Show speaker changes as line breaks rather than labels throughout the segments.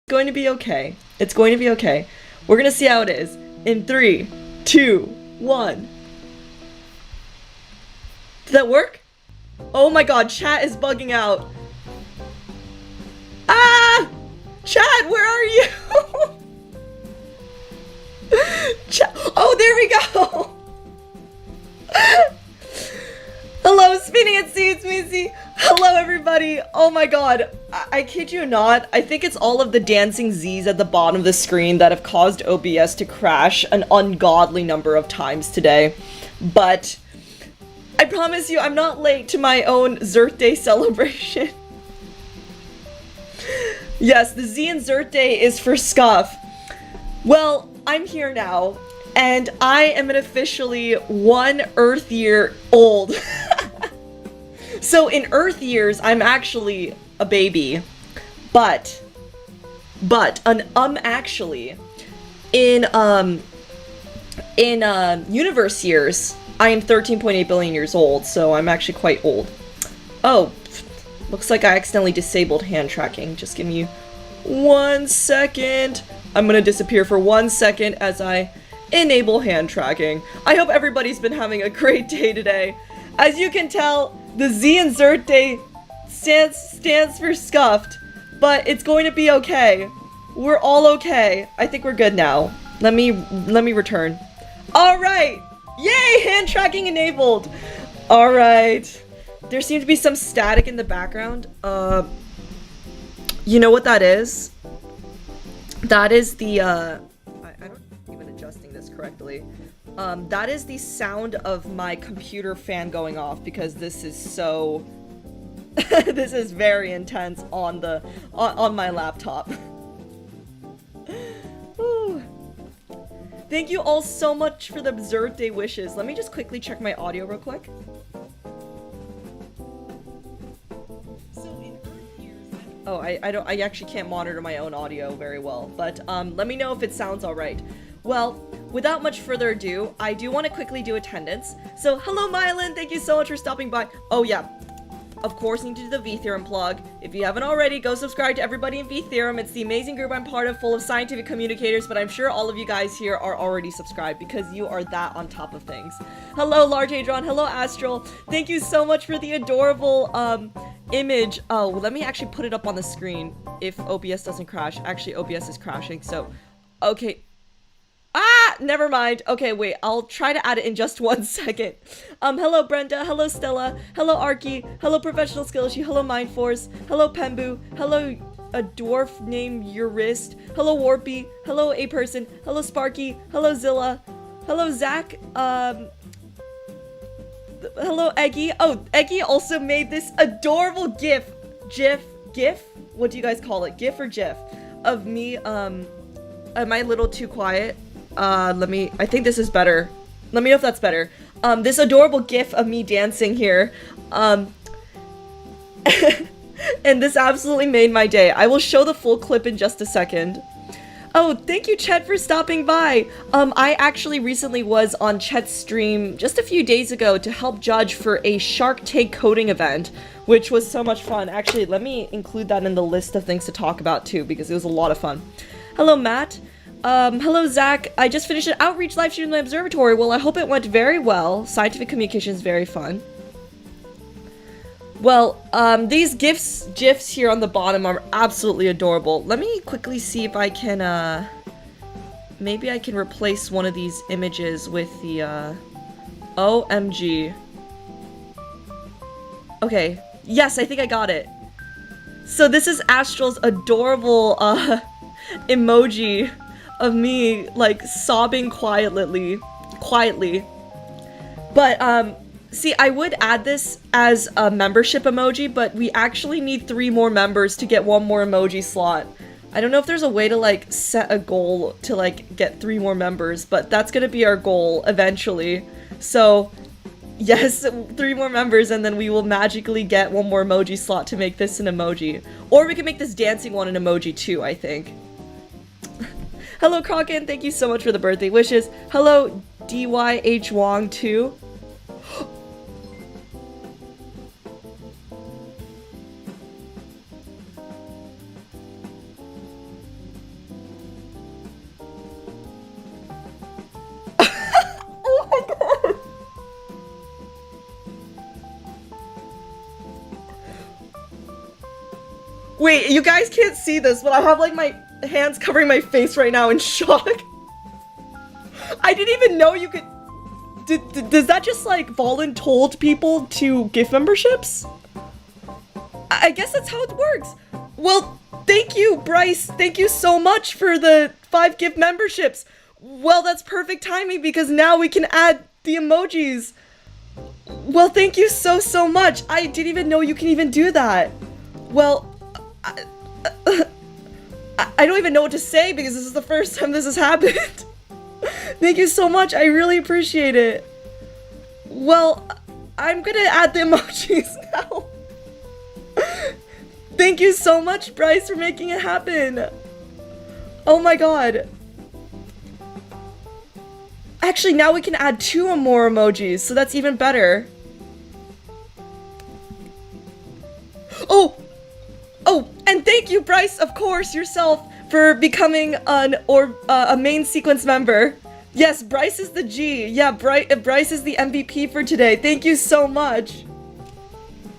going to be okay. It's going to be okay. We're gonna see how it is. In 3, 2, 1. Did that work? Oh my god, chat is bugging out. Ah! Chat, where are you? Chat. Oh, there we go! Hello, Spinning at Sea, it's Missy. Hello, everybody. Oh my god. I kid you not. I think it's all of the dancing Z's at the bottom of the screen that have caused OBS to crash an ungodly number of times today. But I promise you, I'm not late to my own Zirthday celebration. Yes, the Z in Zirthday is for scuff. Well, I'm here now, and I am an officially 1 Earth year old. So in Earth years, I'm actually a baby, but actually, in universe years, I am 13.8 billion years old, so I'm actually quite old. Oh, looks like I accidentally disabled hand tracking. Just give me 1 second. I'm gonna disappear for 1 second as I enable hand tracking. I hope everybody's been having a great day today. As you can tell, the Z in Zirthday stands for scuffed, but it's going to be okay. We're all okay. I think we're good now. Let me return. All right. Yay, hand tracking enabled. All right. There seems to be some static in the background. You know what that is? That is the I don't even adjusting this correctly. That is the sound of my computer fan going off because this is so this is very intense on the on my laptop. Whew. Thank you all so much for the Zirthday wishes. Let me just quickly check my audio real quick. Oh, I actually can't monitor my own audio very well, but let me know if it sounds all right. Well, without much further ado, I do want to quickly do attendance. So, hello Mylan, thank you so much for stopping by. Oh yeah, of course need to do the V-Theorem plug. If you haven't already, go subscribe to everybody in V-Theorem. It's the amazing group I'm part of, full of scientific communicators, but I'm sure all of you guys here are already subscribed because you are that on top of things. Hello Large Hadron, hello Astral. Thank you so much for the adorable image. Oh, let me actually put it up on the screen if OBS doesn't crash. Actually, OBS is crashing, so okay. Ah, never mind. Okay, wait, I'll try to add it in just 1 second. Hello Brenda, hello Stella, hello Arky, hello Professional Skillshy, hello Mindforce, hello Penbu, hello a dwarf named Urist, hello Warpy, hello A Person, hello Sparky, hello Zilla, hello Zach, hello Eggy. Oh, Eggy also made this adorable GIF? What do you guys call it? GIF or GIF? Of me, am I a little too quiet? I think this is better. Let me know if that's better. This adorable GIF of me dancing here. And this absolutely made my day. I will show the full clip in just a second. Oh, thank you, Chet, for stopping by. I actually recently was on Chet's stream just a few days ago to help judge for a Shark Tank coding event, which was so much fun. Actually, let me include that in the list of things to talk about too, because it was a lot of fun. Hello, Matt. Hello, Zach. I just finished an outreach live stream in the observatory. Well, I hope it went very well. Scientific communication is very fun. Well, these GIFs here on the bottom are absolutely adorable. Let me quickly see if I can, maybe I can replace one of these images with the, OMG. Okay. Yes, I think I got it. So this is Astral's adorable, emoji of me, like, sobbing quietly. But, see, I would add this as a membership emoji, but we actually need 3 more members to get 1 more emoji slot. I don't know if there's a way to, like, set a goal to, like, get 3 more members, but that's gonna be our goal eventually. So, yes, 3 more members, and then we will magically get 1 more emoji slot to make this an emoji. Or we can make this dancing one an emoji too, I think. Hello, Kraken, thank you so much for the birthday wishes. Hello, DYH Wong too. Wait, you guys can't see this, but I have like my hands covering my face right now in shock. I didn't even know you could... Does that just like Violin told people to gift memberships? I guess that's how it works. Well, thank you, Bryce. Thank you so much for the 5 gift memberships. Well, that's perfect timing because now we can add the emojis. Well, thank you so much. I didn't even know you can even do that. Well, I don't even know what to say because this is the first time this has happened. Thank you so much. I really appreciate it. Well, I'm gonna add the emojis now. Thank you so much, Bryce, for making it happen. Oh my god. Actually, now we can add 2 more emojis, so that's even better. Oh, and thank you, Bryce, of course, yourself, for becoming a main sequence member. Yes, Bryce is the G. Yeah, Bryce is the MVP for today. Thank you so much.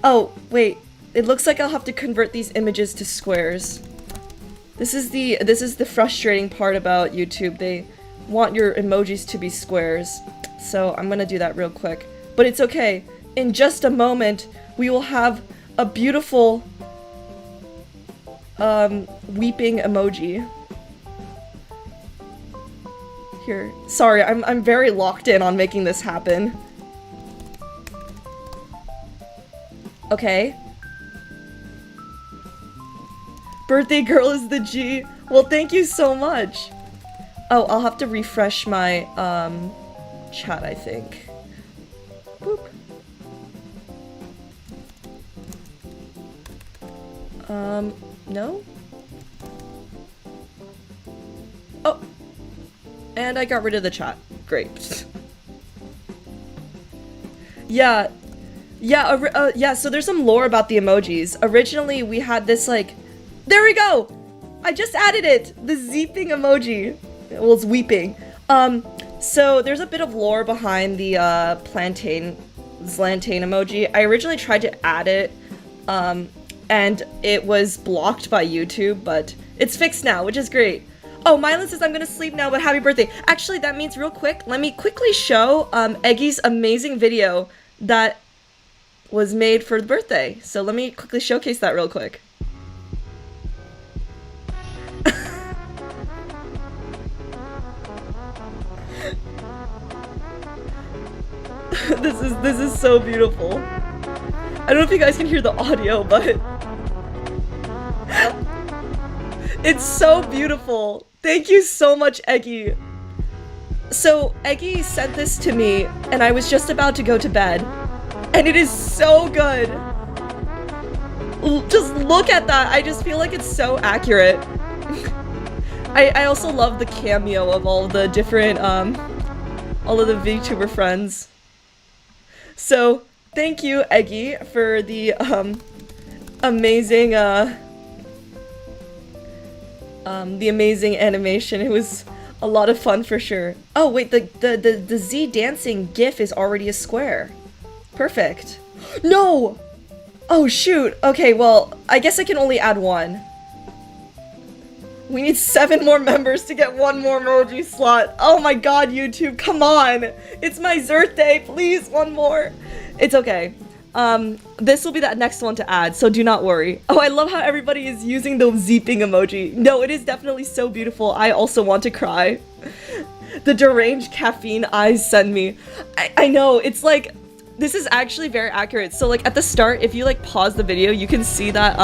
Oh, wait. It looks like I'll have to convert these images to squares. This is the frustrating part about YouTube. They want your emojis to be squares. So I'm gonna do that real quick. But it's okay. In just a moment, we will have a beautiful weeping emoji. Here. Sorry, I'm very locked in on making this happen. Okay. Birthday girl is the G. Well, thank you so much. Oh, I'll have to refresh my chat, I think. Boop. No? Oh. And I got rid of the chat. Great. Yeah, so there's some lore about the emojis. Originally, we had this, like... There we go! I just added it! The zeeping emoji. Well, it's weeping. So there's a bit of lore behind the, zlantain emoji. I originally tried to add it, and it was blocked by YouTube, but it's fixed now, which is great. Oh, Mylon says I'm gonna sleep now, but happy birthday. Actually, that means real quick, let me quickly show, Eggy's amazing video that was made for the birthday. So let me quickly showcase that real quick. This is so beautiful. I don't know if you guys can hear the audio, but it's so beautiful. Thank you so much, Eggy. So Eggy sent this to me, and I was just about to go to bed, and it is so good. Just look at that. I just feel like it's so accurate. I also love the cameo of all the different all of the Vtuber friends. So thank you, Eggy, for the amazing animation. It was a lot of fun for sure. Oh wait, the Z dancing GIF is already a square. Perfect. No! Oh shoot. Okay, well, I guess I can only add 1. We need 7 more members to get 1 more emoji slot. Oh my god, YouTube, come on! It's my Zirthday, please, 1 more. It's okay. This will be that next one to add, so do not worry. Oh, I love how everybody is using the zeeping emoji. No, it is definitely so beautiful. I also want to cry. The deranged caffeine eyes send me. I know, it's like, this is actually very accurate. So like at the start, if you like pause the video, you can see that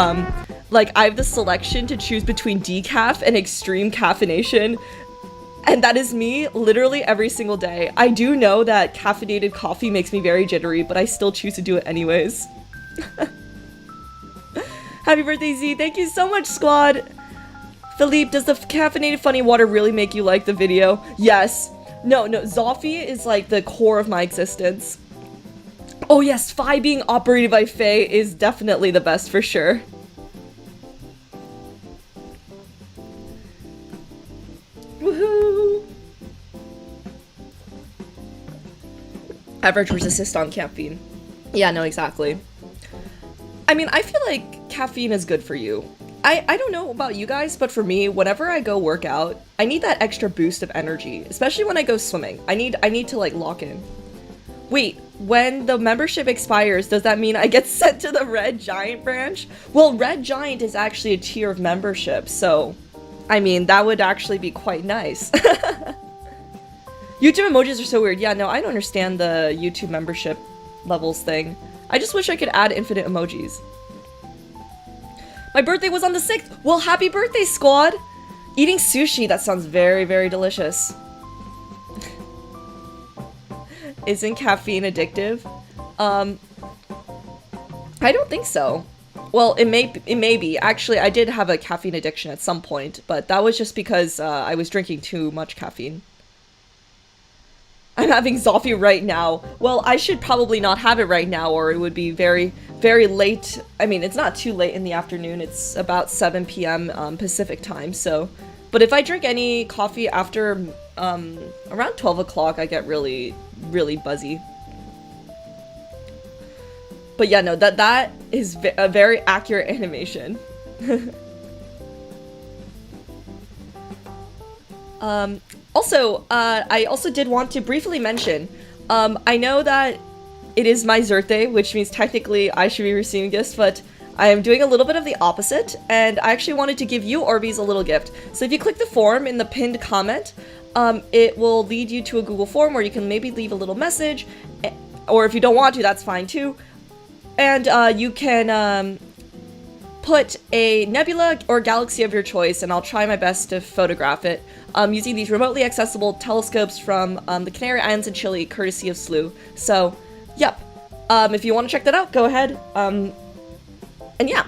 like I have the selection to choose between decaf and extreme caffeination. And that is me literally every single day. I do know that caffeinated coffee makes me very jittery, but I still choose to do it anyways. Happy birthday, Z. Thank you so much, squad. Philippe, does the caffeinated funny water really make you like the video? Yes. No, Zoffy is like the core of my existence. Oh yes, Fi being operated by Faye is definitely the best for sure. Woohoo! Average resist on caffeine. Yeah, no, exactly. I mean, I feel like caffeine is good for you. I don't know about you guys, but for me, whenever I go work out, I need that extra boost of energy, especially when I go swimming. I need to like lock in. Wait, when the membership expires, does that mean I get sent to the Red Giant branch? Well, Red Giant is actually a tier of membership, so I mean, that would actually be quite nice. YouTube emojis are so weird. Yeah, no, I don't understand the YouTube membership levels thing. I just wish I could add infinite emojis. My birthday was on the 6th! Well, happy birthday, squad! Eating sushi, that sounds very, very delicious. Isn't caffeine addictive? I don't think so. Well, it may be. Actually, I did have a caffeine addiction at some point, but that was just because I was drinking too much caffeine. I'm having Zoffy right now. Well, I should probably not have it right now, or it would be very, very late. I mean, it's not too late in the afternoon. It's about 7 p.m. Pacific time, so. But if I drink any coffee after around 12 o'clock, I get really, really buzzy. But yeah, no, that is a very accurate animation. Also, I also did want to briefly mention, I know that it is my Zirthday, which means technically I should be receiving gifts, but I am doing a little bit of the opposite, and I actually wanted to give you, ORBEEZ, a little gift. So if you click the form in the pinned comment, it will lead you to a Google form where you can maybe leave a little message, or if you don't want to, that's fine too. And you can put a nebula or galaxy of your choice, and I'll try my best to photograph it using these remotely accessible telescopes from the Canary Islands in Chile, courtesy of Slew. So, yep. If you want to check that out, go ahead. And yeah.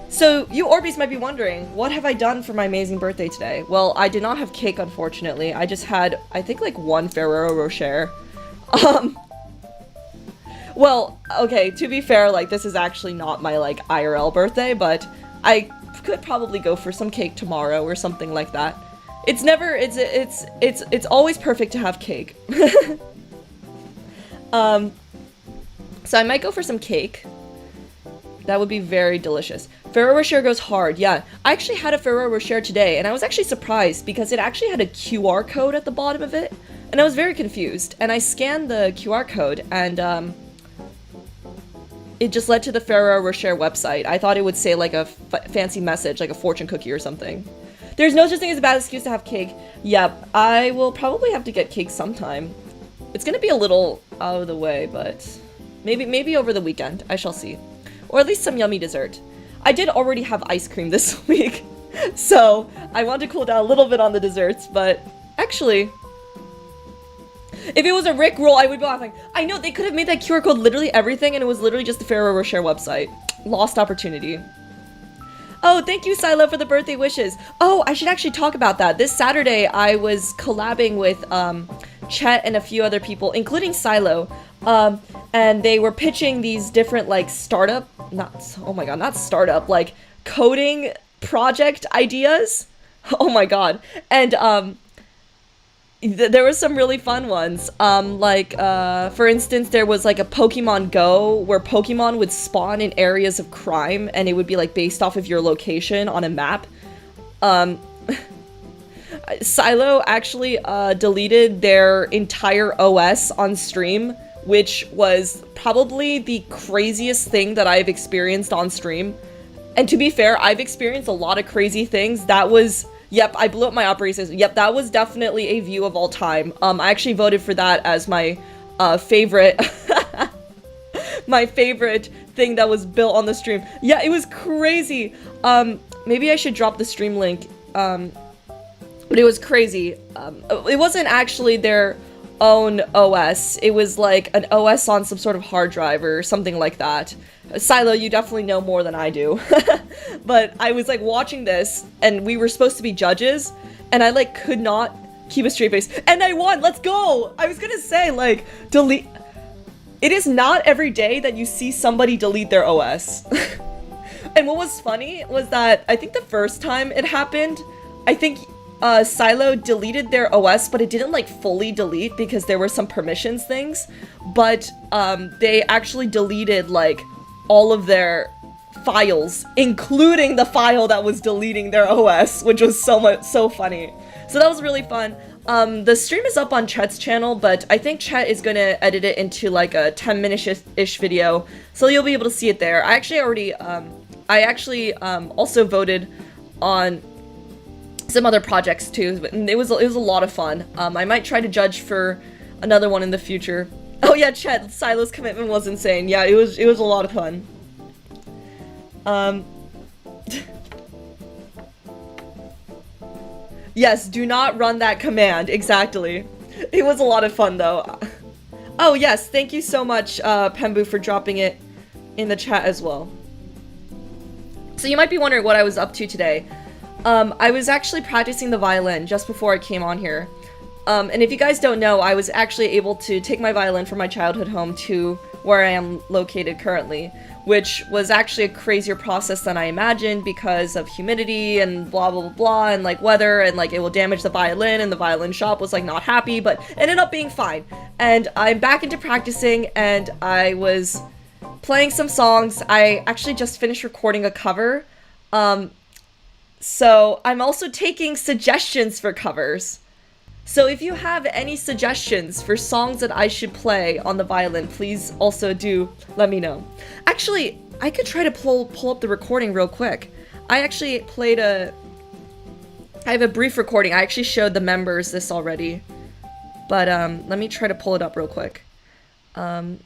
So, you ORBEEZ might be wondering, what have I done for my amazing birthday today? Well, I did not have cake, unfortunately. I just had, I think, like one Ferrero Rocher. Well, okay, to be fair, like, this is actually not my, like, IRL birthday, but I could probably go for some cake tomorrow or something like that. It's never, it's always perfect to have cake. So I might go for some cake. That would be very delicious. Ferrero Rocher goes hard, yeah. I actually had a Ferrero Rocher today, and I was actually surprised because it actually had a QR code at the bottom of it, and I was very confused. And I scanned the QR code, and, it just led to the Ferrero Rocher website. I thought it would say like a fancy message, like a fortune cookie or something. There's no such thing as a bad excuse to have cake. Yep, I will probably have to get cake sometime. It's gonna be a little out of the way, but maybe over the weekend. I shall see. Or at least some yummy dessert. I did already have ice cream this week, so I want to cool down a little bit on the desserts, but actually, if it was a Rickroll, I would be laughing. I know, they could have made that QR code literally everything, and it was literally just the Ferrero Rocher website. Lost opportunity. Oh, thank you, Silo, for the birthday wishes. Oh, I should actually talk about that. This Saturday, I was collabing with Chet and a few other people, including Silo, and they were pitching these different, like, like, coding project ideas. Oh my god. And, there were some really fun ones. For instance, there was like a Pokemon Go where Pokemon would spawn in areas of crime, and it would be like based off of your location on a map. Silo actually deleted their entire OS on stream, which was probably the craziest thing that I've experienced on stream. And to be fair, I've experienced a lot of crazy things. That was... Yep, I blew up my operating system. Yep, that was definitely a view of all time. I actually voted for that as my favorite my favorite thing that was built on the stream. Yeah, it was crazy. Maybe I should drop the stream link. But it was crazy. It wasn't actually their own OS. It was like an OS on some sort of hard drive or something like that. Silo, you definitely know more than I do. But I was like watching this, and we were supposed to be judges, and I like could not keep a straight face. And I won! Let's go! I was gonna say, like, delete... It is not every day that you see somebody delete their OS. And what was funny was that I think the first time it happened, I think Silo deleted their OS, but it didn't like fully delete because there were some permissions things. But they actually deleted like all of their files, including the file that was deleting their OS, which was so funny. So that was really fun. The stream is up on Chet's channel, but I think Chet is gonna edit it into like a 10-minute-ish video, so you'll be able to see it there. I actually also voted on some other projects too, and it was a lot of fun. I might try to judge for another one in the future. Oh yeah, Chet, Silo's commitment was insane. Yeah, it was a lot of fun. Yes, do not run that command, exactly. It was a lot of fun though. Oh yes, thank you so much, Penbu, for dropping it in the chat as well. So you might be wondering what I was up to today. I was actually practicing the violin just before I came on here. And if you guys don't know, I was actually able to take my violin from my childhood home to where I am located currently, which was actually a crazier process than I imagined because of humidity and blah blah blah blah and like weather, and like it will damage the violin, and the violin shop was like not happy, but ended up being fine. And I'm back into practicing, and I was playing some songs. I actually just finished recording a cover. So I'm also taking suggestions for covers. So if you have any suggestions for songs that I should play on the violin, please also do let me know. Actually, I could try to pull up the recording real quick. I actually I have a brief recording. I actually showed the members this already. But let me try to pull it up real quick. And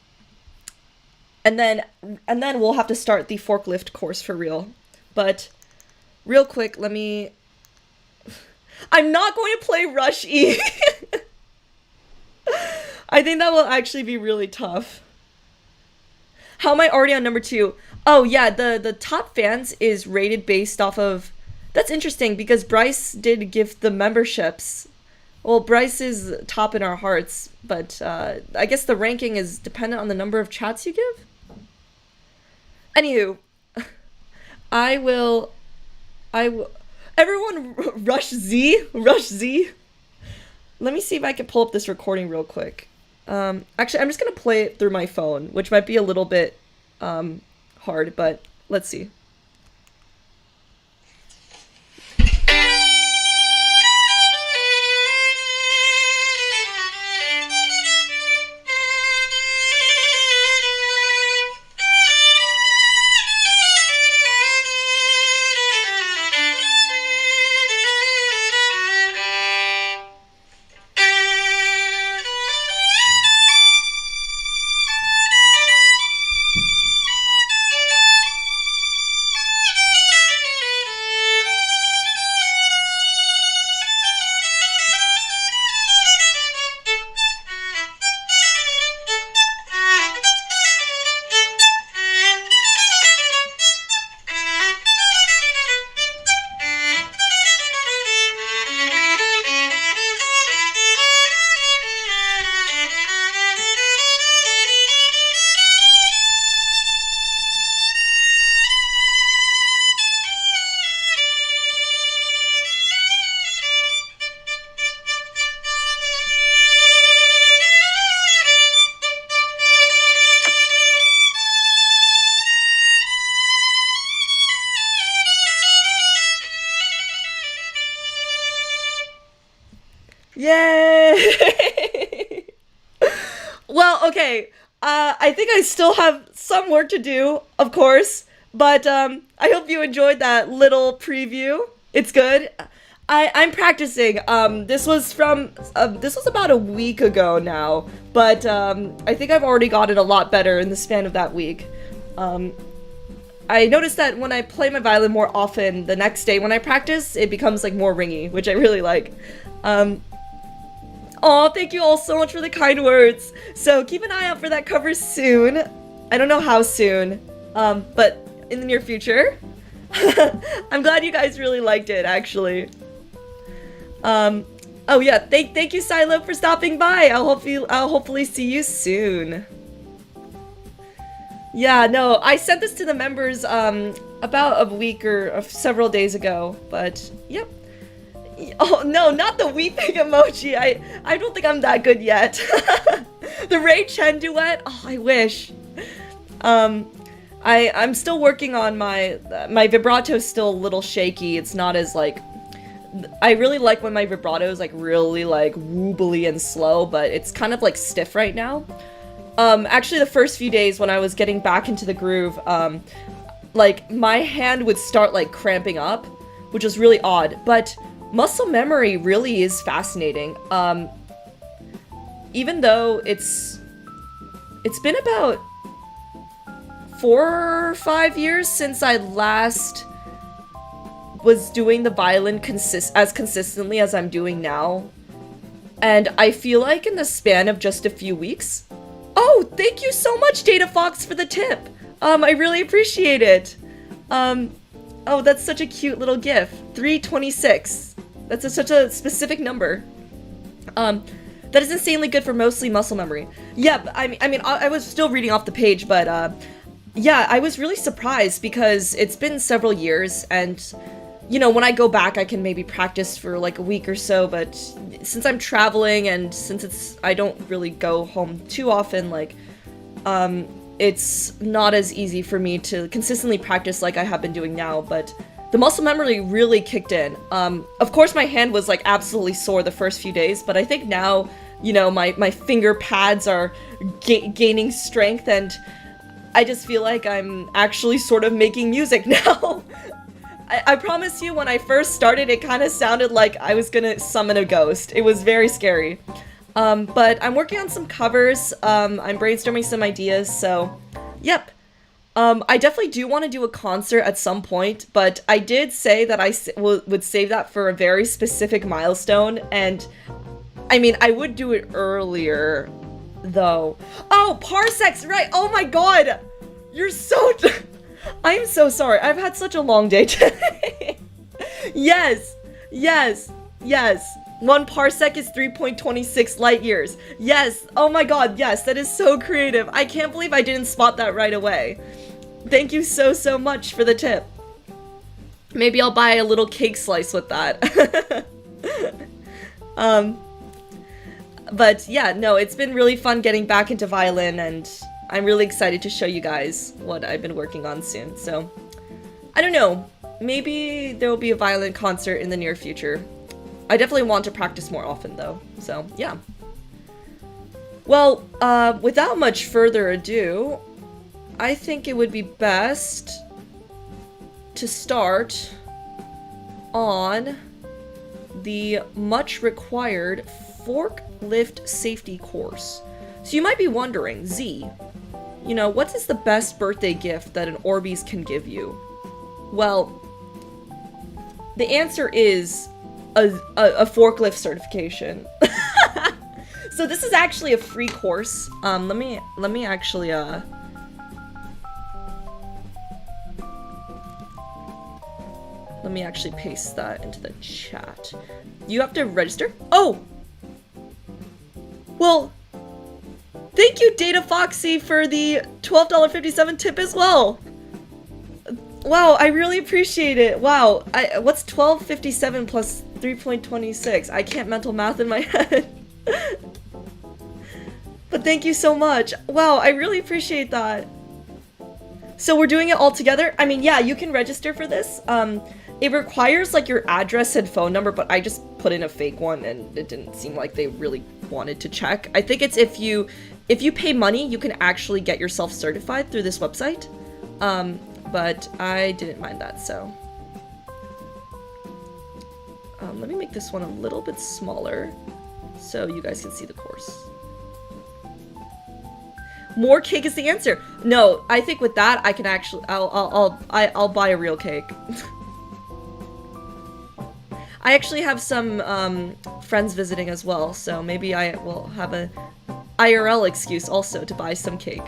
then we'll have to start the forklift course for real. But real quick, let me... I'm not going to play Rush E. I think that will actually be really tough. How am I already on number 2? Oh yeah, the top fans is rated based off of... That's interesting because Bryce did give the memberships. Well, Bryce is top in our hearts, but I guess the ranking is dependent on the number of chats you give? Anywho, I will... Everyone, Rush Z? Rush Z? Let me see if I can pull up this recording real quick. Actually, I'm just gonna play it through my phone, which might be a little bit hard, but let's see. Yay! Well, okay. I think I still have some work to do, of course, but I hope you enjoyed that little preview. It's good. I'm practicing. This was about a week ago now, but I think I've already got it a lot better in the span of that week. I noticed that when I play my violin more often, the next day when I practice, it becomes like more ringy, which I really like. Aw, thank you all so much for the kind words. So keep an eye out for that cover soon. I don't know how soon, but in the near future. I'm glad you guys really liked it, actually. Oh yeah, thank you, Silo, for stopping by. I'll hopefully see you soon. Yeah, no, I sent this to the members about a week or several days ago, but yep. Oh no, not the weeping emoji. I don't think I'm that good yet. The Ray Chen duet. Oh, I wish. I'm still working on my vibrato is still a little shaky. It's not as like, I really like when my vibrato is like really like woobly and slow, but it's kind of like stiff right now. Actually the first few days when I was getting back into the groove, like my hand would start like cramping up, which was really odd, but muscle memory really is fascinating. Even though it's been about 4 or 5 years since I last was doing the violin as consistently as I'm doing now. And I feel like in the span of just a few weeks... Oh, thank you so much, Data Fox, for the tip! I really appreciate it! Oh, that's such a cute little gif. 326. That's such a specific number. That is insanely good for mostly muscle memory. Yeah, I mean, I was still reading off the page, but, yeah, I was really surprised because it's been several years, and, you know, when I go back, I can maybe practice for like a week or so, but since I'm traveling and since I don't really go home too often, like, it's not as easy for me to consistently practice like I have been doing now, but the muscle memory really kicked in. Of course my hand was like absolutely sore the first few days, but I think now, you know, my finger pads are gaining strength, and I just feel like I'm actually sort of making music now. I promise you, when I first started, it kind of sounded like I was gonna summon a ghost. It was very scary. But I'm working on some covers, I'm brainstorming some ideas, so, yep. I definitely do want to do a concert at some point, but I did say that I would save that for a very specific milestone, and, I mean, I would do it earlier, though. Oh, parsecs, right, oh my god! You're so... I'm so sorry, I've had such a long day today. Yes, yes, yes. 1 parsec is 3.26 light years. Yes, oh my god, yes, that is so creative. I can't believe I didn't spot that right away. Thank you so much for the tip. Maybe I'll buy a little cake slice with that. But yeah, no, it's been really fun getting back into violin, and I'm really excited to show you guys what I've been working on soon. So, I don't know, maybe there will be a violin concert in the near future. I definitely want to practice more often though, so yeah. Well, without much further ado, I think it would be best to start on the much required forklift safety course. So you might be wondering, Z, you know, what is the best birthday gift that an ORBEEZ can give you? Well, the answer is a forklift certification. So this is actually a free course. Let me actually let me actually paste that into the chat. You have to register? Oh! Well, thank you, Data Foxy, for the $12.57 tip as well. Wow, I really appreciate it. Wow, what's 12.57 plus 3.26? I can't mental math in my head. But thank you so much. Wow, I really appreciate that. So we're doing it all together? I mean, yeah, you can register for this. It requires like your address and phone number, but I just put in a fake one and it didn't seem like they really wanted to check. I think it's if you pay money, you can actually get yourself certified through this website. But I didn't mind that, so. Let me make this one a little bit smaller so you guys can see the course. More cake is the answer. No, I think with that I can actually I'll buy a real cake. I actually have some friends visiting as well, so maybe I will have a IRL excuse also to buy some cake.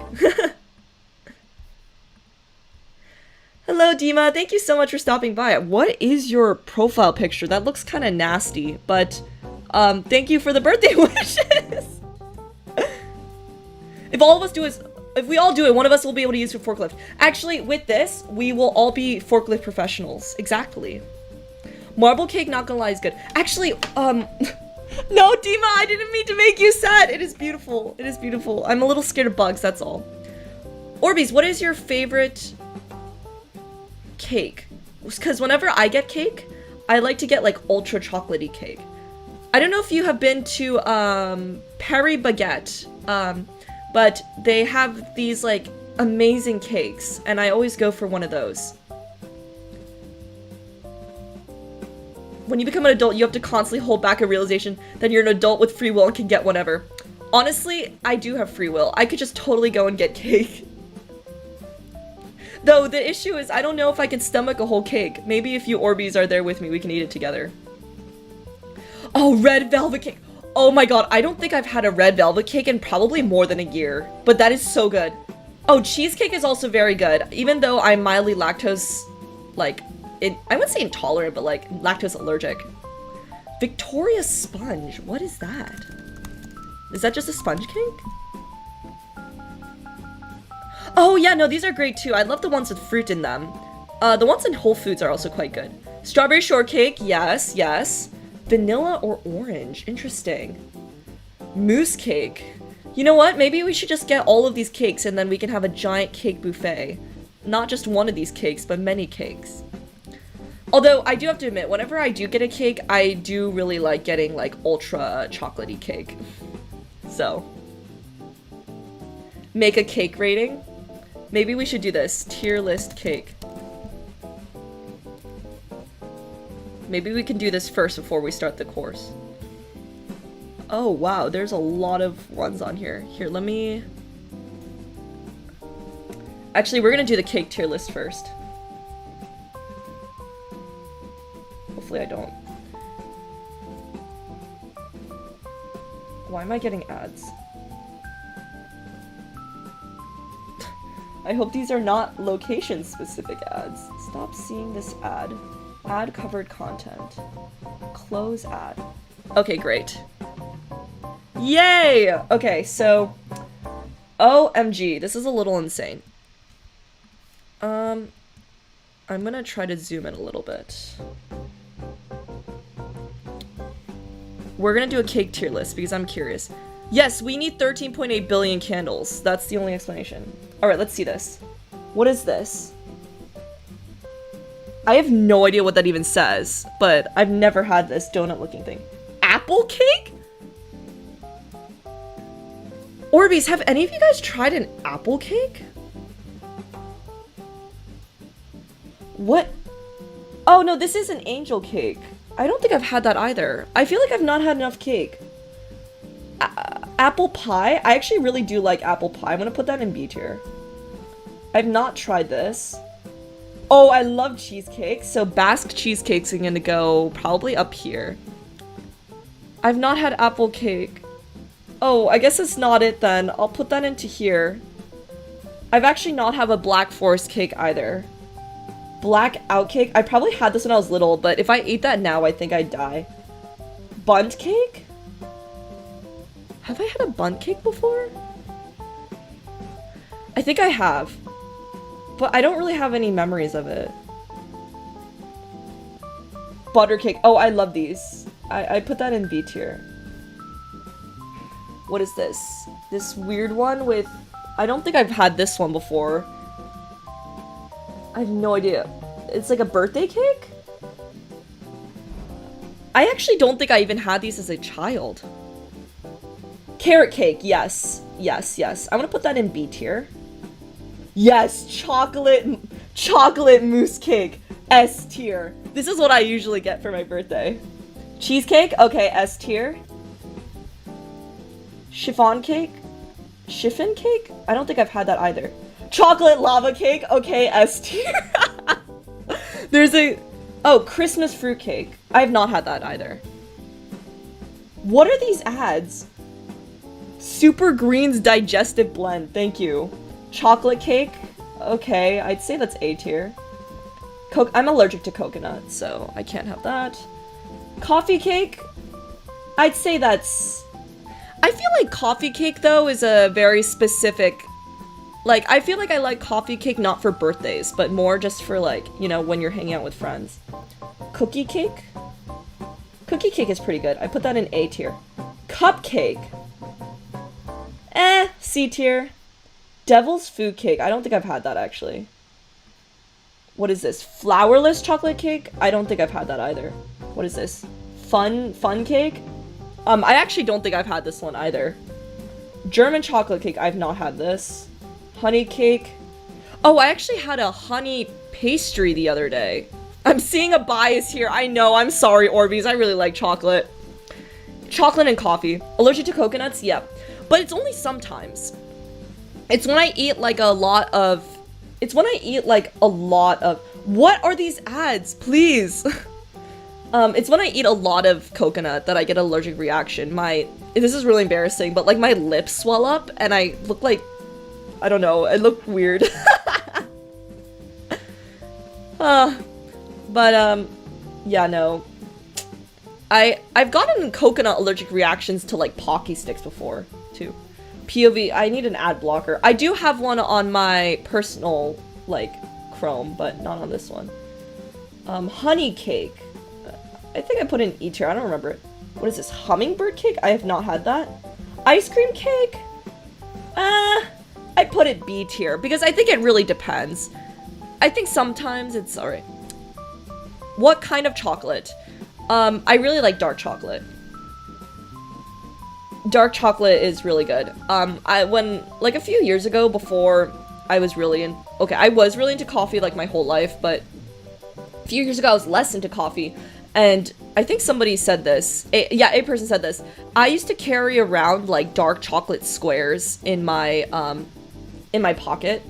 Hello, Dima. Thank you so much for stopping by. What is your profile picture? That looks kind of nasty, but thank you for the birthday wishes. If we all do it, one of us will be able to use for forklift. Actually, with this, we will all be forklift professionals. Exactly. Marble cake, not gonna lie, is good. Actually, no, Dima, I didn't mean to make you sad. It is beautiful. It is beautiful. I'm a little scared of bugs, that's all. ORBEEZ, what is your favorite cake? Because whenever I get cake, I like to get like ultra chocolatey cake. I don't know if you have been to Paris Baguette, but they have these like amazing cakes, and I always go for one of those. When you become an adult, you have to constantly hold back a realization that you're an adult with free will and can get whatever. Honestly, I do have free will. I could just totally go and get cake. Though, the issue is, I don't know if I can stomach a whole cake. Maybe if you ORBEEZ are there with me, we can eat it together. Oh, red velvet cake. Oh my god, I don't think I've had a red velvet cake in probably more than a year. But that is so good. Oh, cheesecake is also very good. Even though I'm mildly lactose, like, I wouldn't say intolerant, but like, lactose allergic. Victoria sponge, what is that? Is that just a sponge cake? Oh yeah, no, these are great too. I love the ones with fruit in them. The ones in Whole Foods are also quite good. Strawberry shortcake, yes, yes. Vanilla or orange, interesting. Mousse cake. You know what? Maybe we should just get all of these cakes and then we can have a giant cake buffet. Not just one of these cakes, but many cakes. Although, I do have to admit, whenever I do get a cake, I do really like getting, like, ultra chocolatey cake. So. Make a cake rating? Maybe we should do this. Tier list cake. Maybe we can do this first before we start the course. Oh, wow, there's a lot of ones on here. Here, let me... Actually, we're gonna do the cake tier list first. Hopefully I don't. Why am I getting ads? I hope these are not location-specific ads. Stop seeing this ad. Ad covered content. Close ad. Okay, great. Yay! Okay, so... OMG, this is a little insane. I'm gonna try to zoom in a little bit. We're gonna do a cake tier list because I'm curious. Yes, we need 13.8 billion candles. That's the only explanation. Alright, let's see this. What is this? I have no idea what that even says, but I've never had this donut-looking thing. Apple cake? ORBEEZ, have any of you guys tried an apple cake? What? Oh no, this is an angel cake. I don't think I've had that either. I feel like I've not had enough cake. Apple pie? I actually really do like apple pie. I'm gonna put that in B tier. I've not tried this. Oh, I love cheesecake. So Basque cheesecakes are gonna go probably up here. I've not had apple cake. Oh, I guess it's not it then. I'll put that into here. I've actually not have a Black Forest cake either. Black out cake? I probably had this when I was little, but if I ate that now, I think I'd die. Bundt cake? Have I had a bundt cake before? I think I have. But I don't really have any memories of it. Butter cake. Oh, I love these. I put that in B tier. What is this? This weird one with... I don't think I've had this one before. I have no idea. It's like a birthday cake? I actually don't think I even had these as a child. Carrot cake, yes. Yes, yes. I'm gonna put that in B tier. Yes, chocolate mousse cake. S tier. This is what I usually get for my birthday. Cheesecake? Okay, S tier. Chiffon cake? Chiffon cake? I don't think I've had that either. Chocolate lava cake? Okay, S tier. There's a... Oh, Christmas fruit cake. I have not had that either. What are these ads? Super Greens Digestive Blend. Thank you. Chocolate cake? Okay, I'd say that's A tier. I'm allergic to coconut, so I can't have that. Coffee cake? I'd say that's... I feel like coffee cake, though, is a very specific... Like, I feel like I like coffee cake not for birthdays, but more just for, like, you know, when you're hanging out with friends. Cookie cake? Cookie cake is pretty good. I put that in A tier. Cupcake? C tier. Devil's food cake. I don't think I've had that actually. What is this? Flourless chocolate cake? I don't think I've had that either. What is this? Fun cake? I actually don't think I've had this one either. German chocolate cake. I've not had this. Honey cake. Oh, I actually had a honey pastry the other day. I'm seeing a bias here. I know. I'm sorry, ORBEEZ. I really like chocolate. Chocolate and coffee. Allergic to coconuts? Yeah. But it's only sometimes. It's when I eat like a lot of... It's when I eat like a lot of... What are these ads? Please. It's when I eat a lot of coconut that I get an allergic reaction. This is really embarrassing, but like my lips swell up and I look like... I don't know. I look weird. Yeah, no. I've gotten coconut allergic reactions to like Pocky Sticks before, too. POV, I need an ad blocker. I do have one on my personal, like, Chrome, but not on this one. Honey cake. I think I put in E tier. I don't remember it. What is this? Hummingbird cake? I have not had that. Ice cream cake? I put it B tier because I think it really depends. I think sometimes it's alright. What kind of chocolate? I really like dark chocolate. Dark chocolate is really good. Like a few years ago before I was really I was really into coffee like my whole life, but a few years ago I was less into coffee, and I think somebody said this. A person said this. I used to carry around like dark chocolate squares in my pocket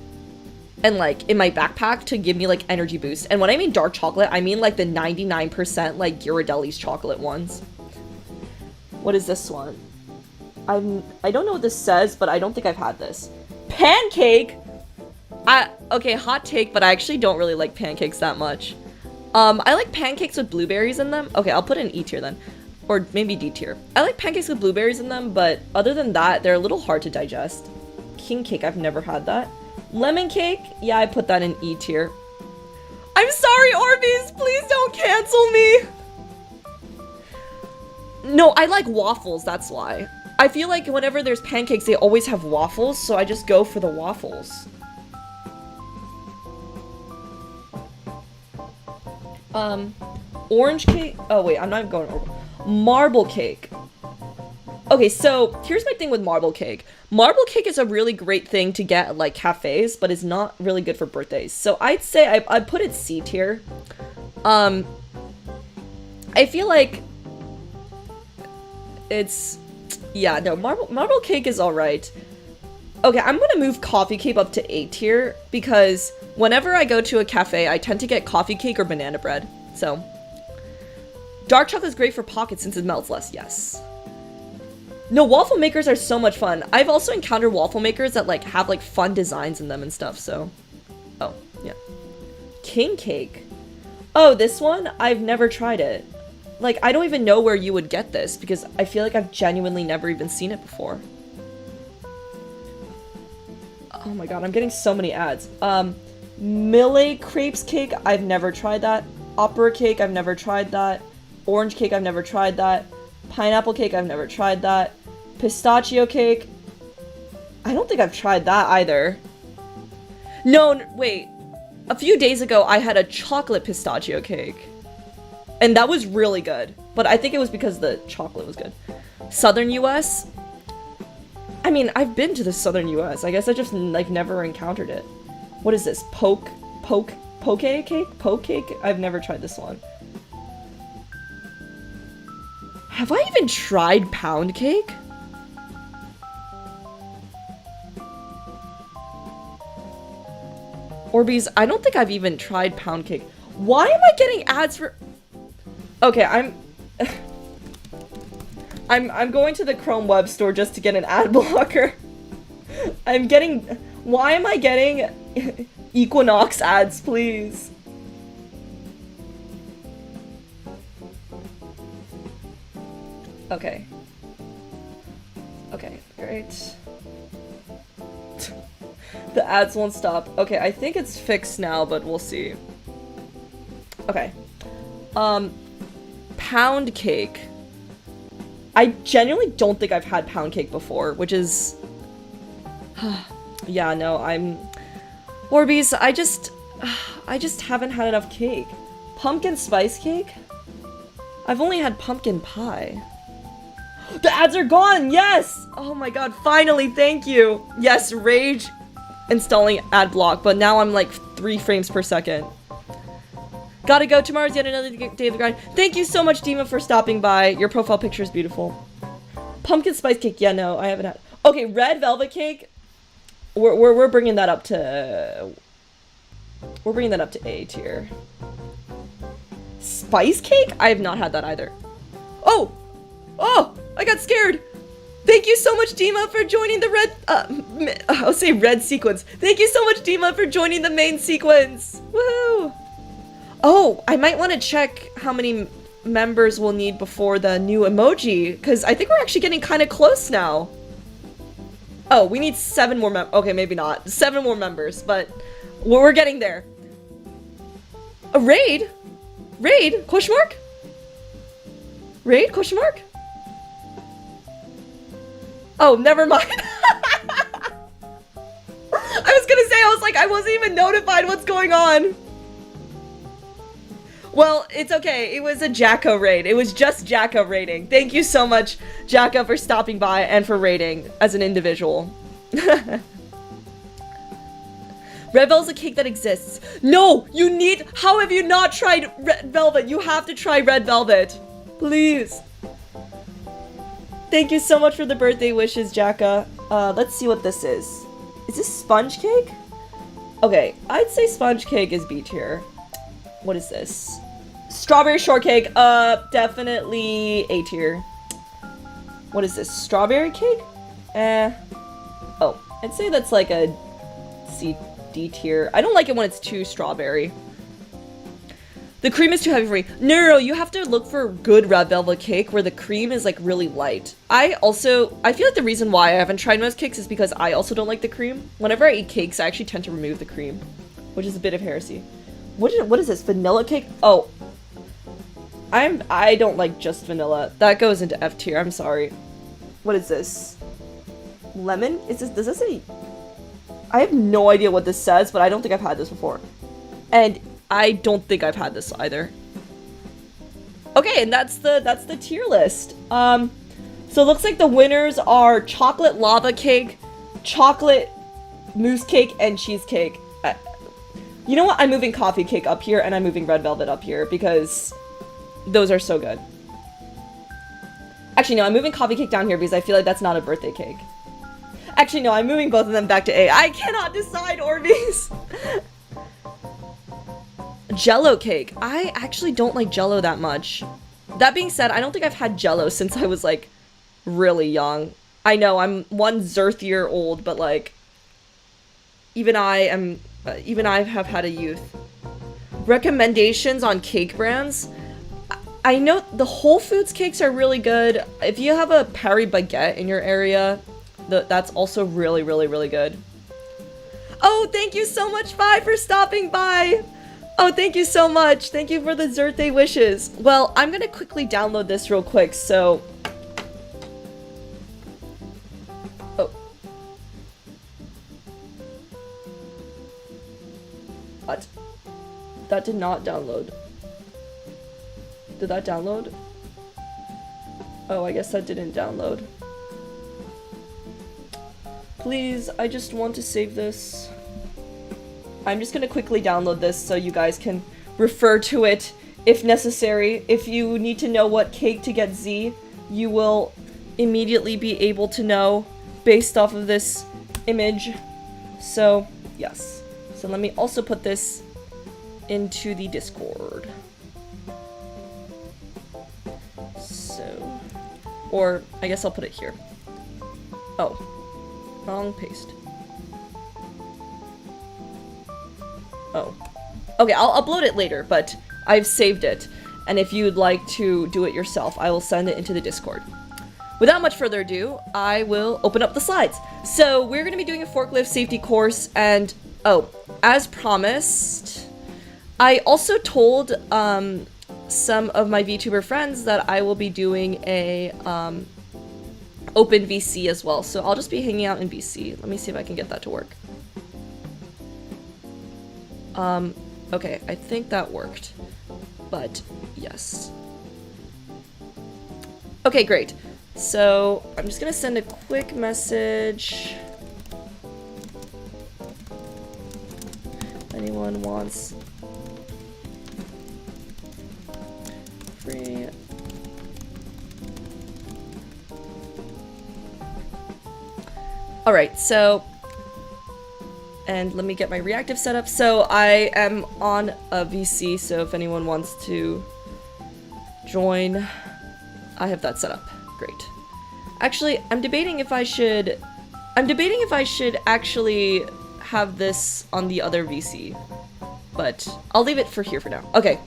and like in my backpack to give me like energy boost. And when I mean dark chocolate, I mean like the 99% like Ghirardelli's chocolate ones. What is this one? I don't know what this says, but I don't think I've had this. Pancake? Okay, hot take, but I actually don't really like pancakes that much. I like pancakes with blueberries in them. Okay, I'll put in E tier then. Or maybe D tier. I like pancakes with blueberries in them, but other than that, they're a little hard to digest. King cake, I've never had that. Lemon cake? Yeah, I put that in E tier. I'm sorry, ORBEEZ! Please don't cancel me! No, I like waffles, that's why. I feel like whenever there's pancakes, they always have waffles, so I just go for the waffles. Orange cake? Oh, wait, I'm not going over. Marble cake. Okay, so here's my thing with marble cake. Marble cake is a really great thing to get at, like, cafes, but it's not really good for birthdays. So I'd say I put it C tier. I feel like it's... Yeah, no, marble cake is alright. Okay, I'm gonna move coffee cake up to A tier because whenever I go to a cafe, I tend to get coffee cake or banana bread. So, dark chocolate is great for pockets since it melts less. Yes. No, waffle makers are so much fun. I've also encountered waffle makers that like have like fun designs in them and stuff. So, oh yeah, king cake. Oh, this one I've never tried it. Like, I don't even know where you would get this because I feel like I've genuinely never even seen it before. Oh my god, I'm getting so many ads. Millet crepes cake, I've never tried that. Opera cake, I've never tried that. Orange cake, I've never tried that. Pineapple cake, I've never tried that. Pistachio cake, I don't think I've tried that either. No, wait. A few days ago, I had a chocolate pistachio cake. And that was really good. But I think it was because the chocolate was good. Southern US? I mean, I've been to the Southern US. I guess I just, like, never encountered it. What is this? Poke cake? Poke cake? I've never tried this one. Have I even tried pound cake? ORBEEZ, I don't think I've even tried pound cake. Why am I getting ads for... Okay, I'm going to the Chrome web store just to get an ad blocker. I'm getting... Why am I getting Equinox ads, please? Okay. Okay, great. The ads won't stop. Okay, I think it's fixed now, but we'll see. Okay. Pound cake. I genuinely don't think I've had pound cake before, which is... Yeah, no, ORBEEZ, I just haven't had enough cake. Pumpkin spice cake? I've only had pumpkin pie. The ads are gone! Yes! Oh my god, finally, thank you! Yes, rage installing ad block, but now I'm like 3 frames per second. Gotta go, tomorrow's yet another day of the grind. Thank you so much, Dima, for stopping by. Your profile picture is beautiful. Pumpkin spice cake, yeah, no, I haven't had. Okay, red velvet cake. We're bringing that up to. We're bringing that up to A tier. Spice cake? I have not had that either. Oh! Oh! I got scared! Thank you so much, Dima, for joining the red, I'll say red sequence. Thank you so much, Dima, for joining the main sequence! Woohoo! Oh, I might want to check how many members we'll need before the new emoji, because I think we're actually getting kind of close now. Oh, we need 7 more okay, maybe not. 7 more members, but we're getting there. A raid? Raid? Question mark? Raid? Question mark? Oh, never mind. I was gonna say, I wasn't even notified what's going on. Well, it's okay. It was a Jacko raid. It was just Jacko raiding. Thank you so much, Jacko, for stopping by and for raiding as an individual. Red Velvet's a cake that exists. No, you need. How have you not tried Red Velvet? You have to try Red Velvet. Please. Thank you so much for the birthday wishes, Jacka. Let's see what this is. Is this sponge cake? Okay, I'd say sponge cake is B tier. What is this? Strawberry shortcake. Definitely A tier. What is this? Strawberry cake? Oh, I'd say that's like a C, D tier. I don't like it when it's too strawberry. The cream is too heavy for me. No, you have to look for good red velvet cake where the cream is like really light. I feel like the reason why I haven't tried most cakes is because I also don't like the cream. Whenever I eat cakes, I actually tend to remove the cream, which is a bit of heresy. What is this? Vanilla cake? Oh. I don't like just vanilla. That goes into F tier. I'm sorry. What is this? Lemon? Does this say? I have no idea what this says, but I don't think I've had this before. And I don't think I've had this either. Okay, and that's the tier list. So it looks like the winners are chocolate lava cake, chocolate mousse cake, and cheesecake. You know what? I'm moving coffee cake up here, and I'm moving red velvet up here, because those are so good. Actually, no, I'm moving coffee cake down here, because I feel like that's not a birthday cake. Actually, no, I'm moving both of them back to A. I cannot decide, ORBEEZ! Jello cake. I actually don't like Jello that much. That being said, I don't think I've had Jello since I was, like, really young. I know, I'm 1 Zirth year old, but, like, even I have had a youth. Recommendations on cake brands? I know the Whole Foods cakes are really good. If you have a Paris Baguette in your area, that's also really, really, really good. Oh, thank you so much, Vi, for stopping by! Oh, thank you so much. Thank you for the Zirthday wishes. Well, I'm gonna quickly download this real quick, so... Oh. What? That did not download. Did that download? Oh, I guess that didn't download. Please, I just want to save this. I'm just gonna quickly download this so you guys can refer to it if necessary. If you need to know what cake to get Z, you will immediately be able to know based off of this image. So, yes. So let me also put this into the Discord. So, or I guess I'll put it here. Oh, wrong paste. Oh. Okay, I'll upload it later, but I've saved it. And if you'd like to do it yourself, I will send it into the Discord. Without much further ado, I will open up the slides. So, we're going to be doing a forklift safety course, and, oh, as promised, I also told some of my VTuber friends that I will be doing a open VC as well. So I'll just be hanging out in VC. Let me see if I can get that to work. Okay, I think that worked. But yes. Okay, great. So I'm just gonna send a quick message. Anyone wants free. All right, so, and let me get my reactive set up. So I am on a VC, so if anyone wants to join, I have that set up. Great. Actually, I'm debating if I should actually have this on the other VC, but I'll leave it for here for now. Okay,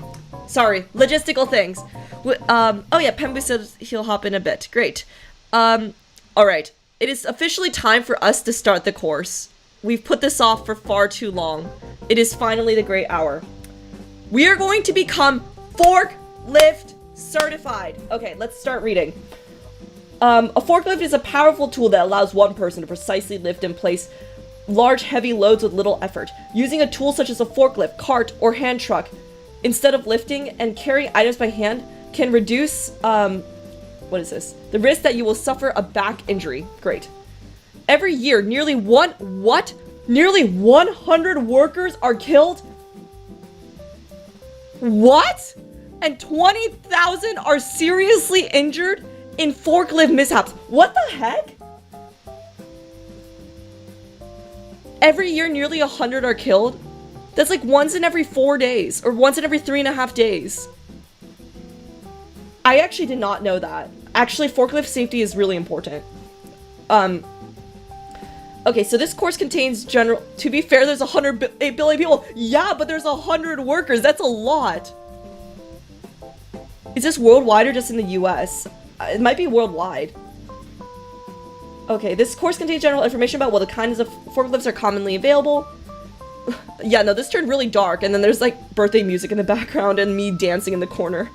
sorry, logistical things. Oh yeah, Penbu says he'll hop in a bit. Great. All right, it is officially time for us to start the course. We've put this off for far too long. It is finally the great hour. We are going to become forklift certified. Okay, let's start reading. A forklift is a powerful tool that allows one person to precisely lift and place large, heavy loads with little effort. Using a tool such as a forklift, cart, or hand truck, instead of lifting and carrying items by hand, can reduce, what is this? The risk that you will suffer a back injury. Great. Every year, nearly 100 workers are killed? What? And 20,000 are seriously injured in forklift mishaps. What the heck? Every year, nearly 100 are killed? That's like once in every 4 days, or once in every 3.5 days. I actually did not know that. Actually, forklift safety is really important. Okay, so this course contains general... To be fair, there's 108 billion people. Yeah, but there's 100 workers. That's a lot. Is this worldwide or just in the US? It might be worldwide. Okay, this course contains general information about what the kinds of forklifts are commonly available. Yeah, no, this turned really dark, and then there's like birthday music in the background and me dancing in the corner.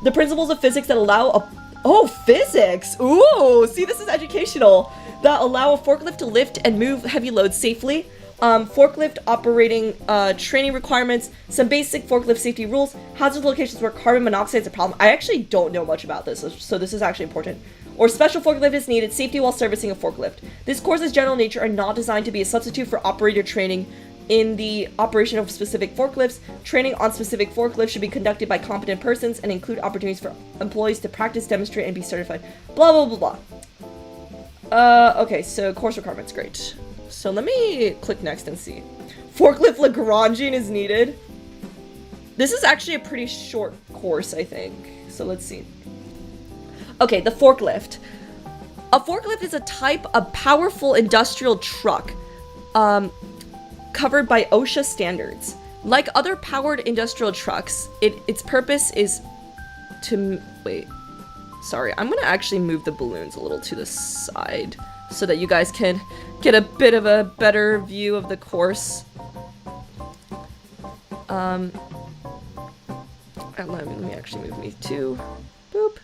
The principles of physics that allow a... Oh, physics! Ooh, see, this is educational. That allow a forklift to lift and move heavy loads safely. Forklift operating training requirements, some basic forklift safety rules, hazard locations where carbon monoxide is a problem. I actually don't know much about this, so this is actually important. Or special forklift is needed, safety while servicing a forklift. This course is general nature and not designed to be a substitute for operator training in the operation of specific forklifts. Training on specific forklifts should be conducted by competent persons and include opportunities for employees to practice, demonstrate, and be certified. Blah, blah, blah, blah. Okay, so course requirements, great. So let me click next and see. Forklift Lagrangian is needed. This is actually a pretty short course, I think. So let's see. Okay, the forklift. A forklift is a type of powerful industrial truck covered by OSHA standards. Like other powered industrial trucks, its purpose is to... Wait. Sorry, I'm gonna actually move the balloons a little to the side so that you guys can get a bit of a better view of the course. Let me actually move me to... Boop.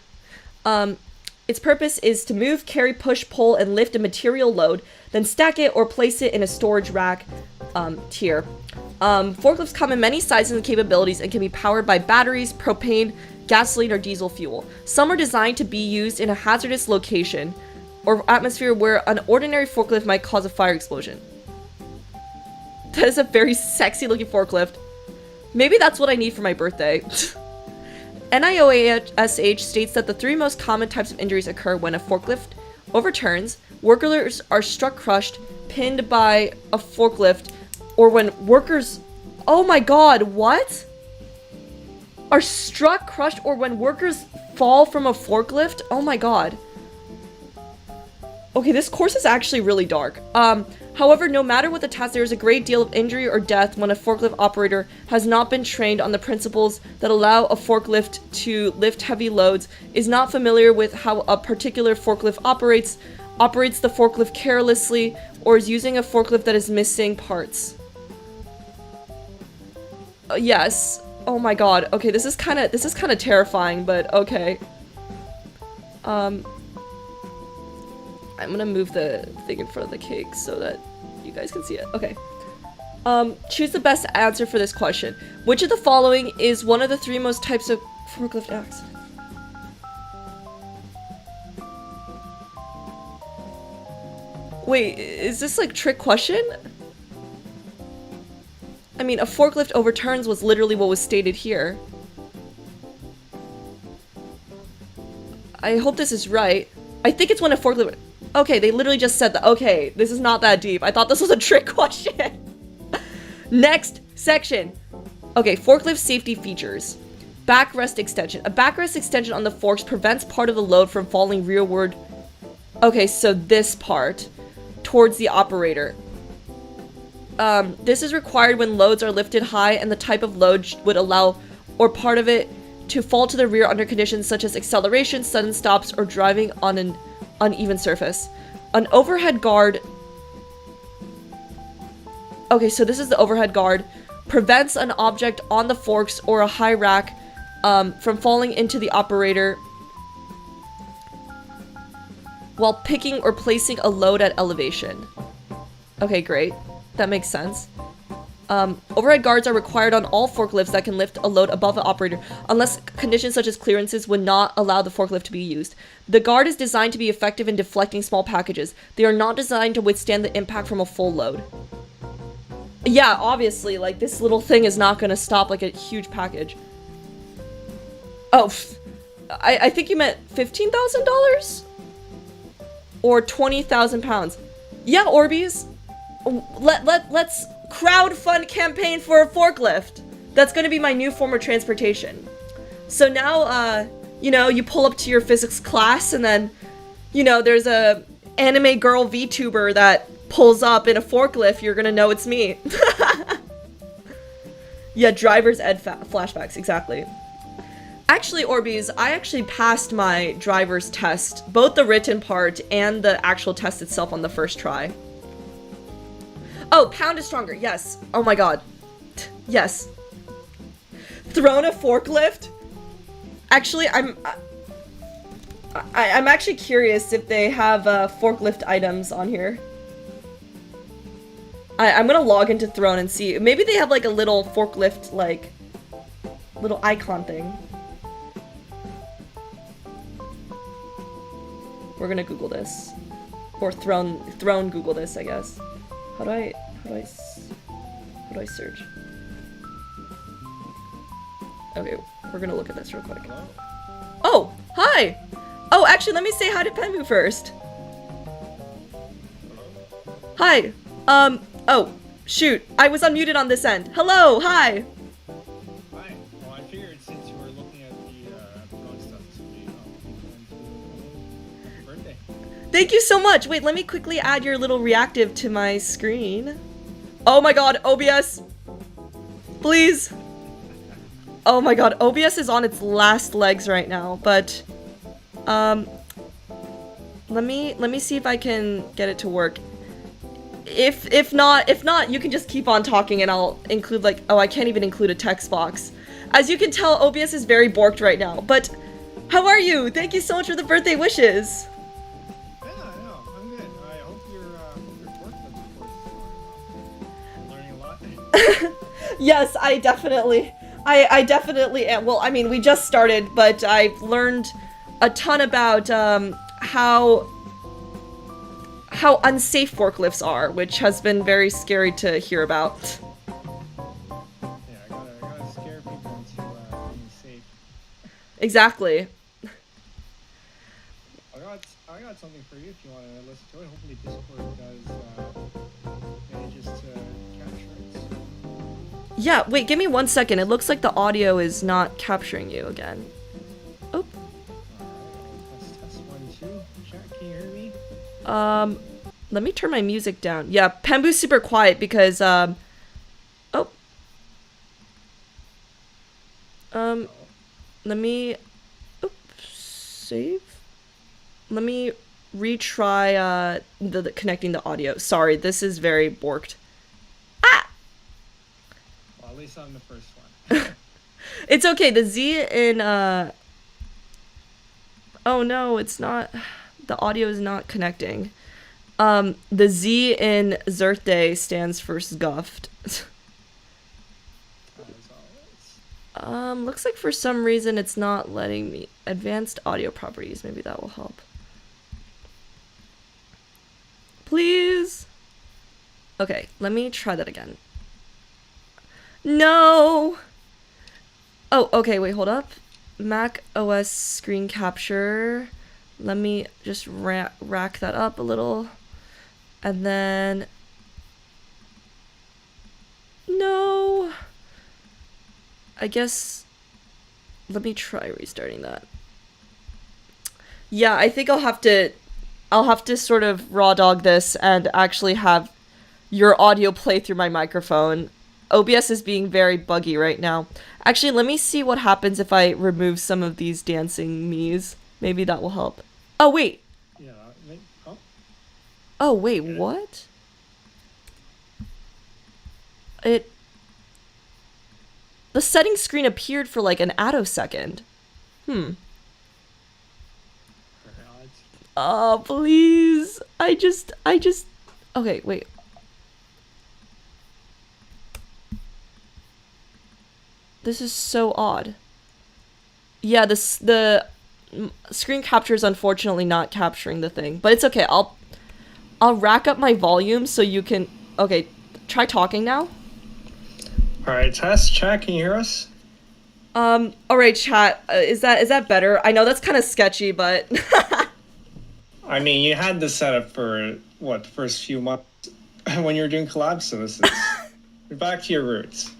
Its purpose is to move, carry, push, pull, and lift a material load, then stack it or place it in a storage rack tier. Forklifts come in many sizes and capabilities and can be powered by batteries, propane, gasoline, or diesel fuel. Some are designed to be used in a hazardous location or atmosphere where an ordinary forklift might cause a fire explosion. That is a very sexy looking forklift. Maybe that's what I need for my birthday. NIOSH states that the 3 most common types of injuries occur when a forklift overturns, workers are struck, crushed, pinned by a forklift, or when workers... Oh my god, what? Are struck, crushed, or when workers fall from a forklift? Oh my god. Okay, this course is actually really dark. However, no matter what the task, there is a great deal of injury or death when a forklift operator has not been trained on the principles that allow a forklift to lift heavy loads, is not familiar with how a particular forklift operates the forklift carelessly, or is using a forklift that is missing parts. Yes. Oh my god. Okay, this is kind of terrifying, but okay. I'm gonna move the thing in front of the cake so that you guys can see it. Okay. Choose the best answer for this question. Which of the following is one of the 3 most types of forklift accidents? Wait, is this like trick question? I mean, a forklift overturns was literally what was stated here. I hope this is right. I think it's when a forklift... Okay, they literally just said that. Okay, this is not that deep. I thought this was a trick question. Next section. Okay, forklift safety features. Backrest extension. A backrest extension on the forks prevents part of the load from falling rearward. Okay, so this part towards the operator. This is required when loads are lifted high and the type of load would allow or part of it to fall to the rear under conditions such as acceleration, sudden stops, or driving on an uneven surface. An overhead guard... Okay, so this is the overhead guard. Prevents an object on the forks or a high rack from falling into the operator while picking or placing a load at elevation. Okay, great. That makes sense. Overhead guards are required on all forklifts that can lift a load above the operator, unless conditions such as clearances would not allow the forklift to be used. The guard is designed to be effective in deflecting small packages. They are not designed to withstand the impact from a full load. Yeah, obviously, like, this little thing is not gonna stop, like, a huge package. Oh, I think you meant $15,000? Or 20,000 pounds. Yeah, ORBEEZ. Let's crowdfund campaign for a forklift. That's gonna be my new form of transportation. So now, you know, you pull up to your physics class and then, you know, there's a anime girl VTuber that pulls up in a forklift, you're gonna know it's me. Yeah, driver's ed flashbacks, exactly. Actually, ORBEEZ, I actually passed my driver's test, both the written part and the actual test itself on the first try. Oh, pound is stronger, yes. Oh my god. Yes. Thrown a forklift? Actually, I'm actually curious if they have forklift items on here. I'm gonna log into Throne and see. Maybe they have like a little forklift, like, little icon thing. We're gonna Google this. Or Throne Google this, I guess. How do I search? Okay, we're gonna look at this real quick. Oh, hi! Oh, actually, let me say hi to Penbu first. Hi. Oh, shoot. I was unmuted on this end. Hello, hi!
Hi. Well, I figured since you were looking at the drone stuff, this would be happy birthday.
Thank you so much! Wait, let me quickly add your little reactive to my screen. Oh my god, OBS! Please! Oh my god, OBS is on its last legs right now, but... Let me see if I can get it to work. If not, you can just keep on talking and I'll include, like, oh, I can't even include a text box. As you can tell, OBS is very borked right now, but how are you? Thank you so much for the birthday wishes.
Yeah, I know. I'm good. I hope your forklift course is learning a lot.
Yes, I definitely am. Well, I mean, we just started, but I've learned a ton about how unsafe forklifts are, which has been very scary to hear about.
Yeah, I gotta scare people into being safe.
Exactly.
I got something for you if you want to listen to it. Hopefully Discord does manages to capture it.
Yeah, wait, give me 1 second. It looks like the audio is not capturing you again. Oh.
Alright, test 1, 2. Chat, can you hear me?
Let me turn my music down. Yeah, Penbu's super quiet because, oh. Let me, oops, save? Let me retry, the connecting the audio. Sorry, this is very borked. Ah!
Well, at least I'm the first one.
It's okay, the Z in, oh no, it's not The audio is not connecting. The Z in Zirthday stands for scuffed.
As always.
Looks like for some reason it's not letting me. Advanced audio properties, maybe that will help. Please. Okay, let me try that again. No. Oh, okay, wait, hold up. Mac OS screen capture. Let me just rack that up a little. And then... No. I guess... Let me try restarting that. Yeah, I think I'll have to sort of raw dog this and actually have your audio play through my microphone. OBS is being very buggy right now. Actually, let me see what happens if I remove some of these dancing me's. Maybe that will help. Oh, wait.
Yeah. Oh.
Oh, wait, what? The settings screen appeared for like an attosecond. Oh, please. I just... Okay, wait. This is so odd. Yeah, the screen capture is unfortunately not capturing the thing, but it's okay. I'll rack up my volume so you can... Okay, try talking now.
Alright, test, chat, can you hear us?
Alright, chat. Is that better? I know that's kind of sketchy, but...
I mean, you had this set up for, what, the first few months when you were doing collabs, so this is... You're back to your roots.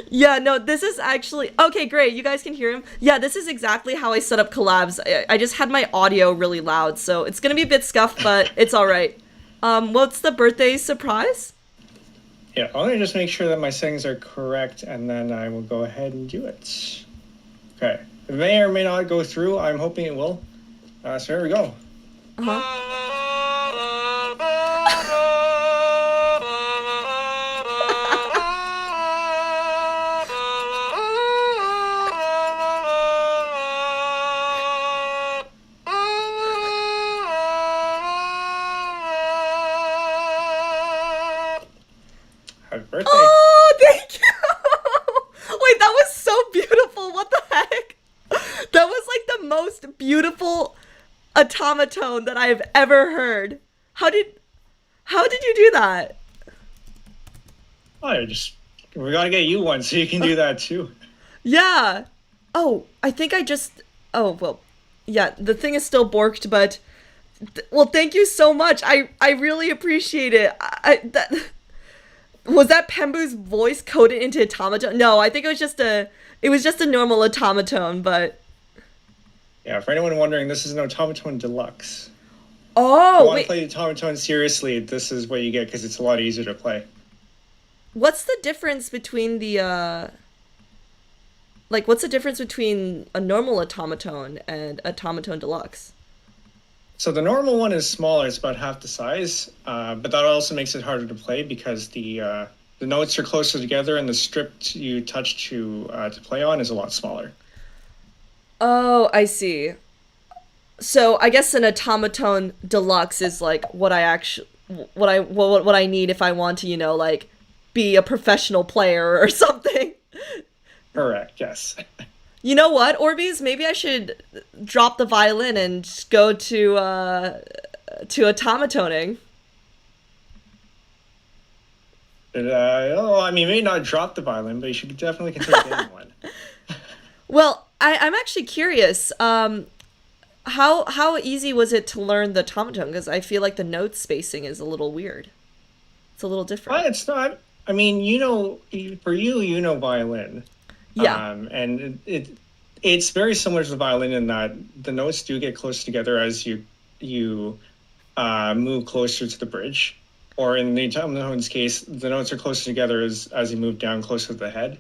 Yeah, no, this is actually... Okay, great, you guys can hear him. Yeah, this is exactly how I set up collabs. I just had my audio really loud, so it's gonna be a bit scuffed, but it's alright. What's the birthday surprise?
Yeah, I'm gonna just make sure that my settings are correct, and then I will go ahead and do it. Okay, it may or may not go through. I'm hoping it will. So here we go. Happy birthday.
Oh, thank you! Wait, that was so beautiful. What the heck? That was like the most beautiful otamatone that I have ever heard. How did you do that?
Oh, we gotta get you one so you can do that too.
Yeah. Oh, I think I just... Oh, well, yeah, the thing is still borked, but... Well, thank you so much. I really appreciate it. Was that Penbu's voice coded into automaton? No, I think it was just a normal automaton, but...
Yeah, for anyone wondering, this is an automaton deluxe.
Oh,
if you want
wait.
to play automaton seriously, this is what you get because it's a lot easier to play.
What's the difference between the, what's the difference between a normal automaton and automaton deluxe?
So the normal one is smaller, it's about half the size, but that also makes it harder to play because the notes are closer together and the strip you touch to play on is a lot smaller.
Oh, I see. So I guess an automaton deluxe is like what I need if I want to, like be a professional player or something.
Correct, yes.
You know what, ORBEEZ? Maybe I should drop the violin and just go to automatoning.
I mean, maybe not drop the violin, but you should definitely consider getting one.
Well, I'm actually curious. How easy was it to learn the automaton? Because I feel like the note spacing is a little weird. It's a little different.
Well, it's not. I mean, for you, violin.
Yeah.
And it's very similar to the violin in that the notes do get closer together as you move closer to the bridge. Or in the automatone's case, the notes are closer together as you move down closer to the head.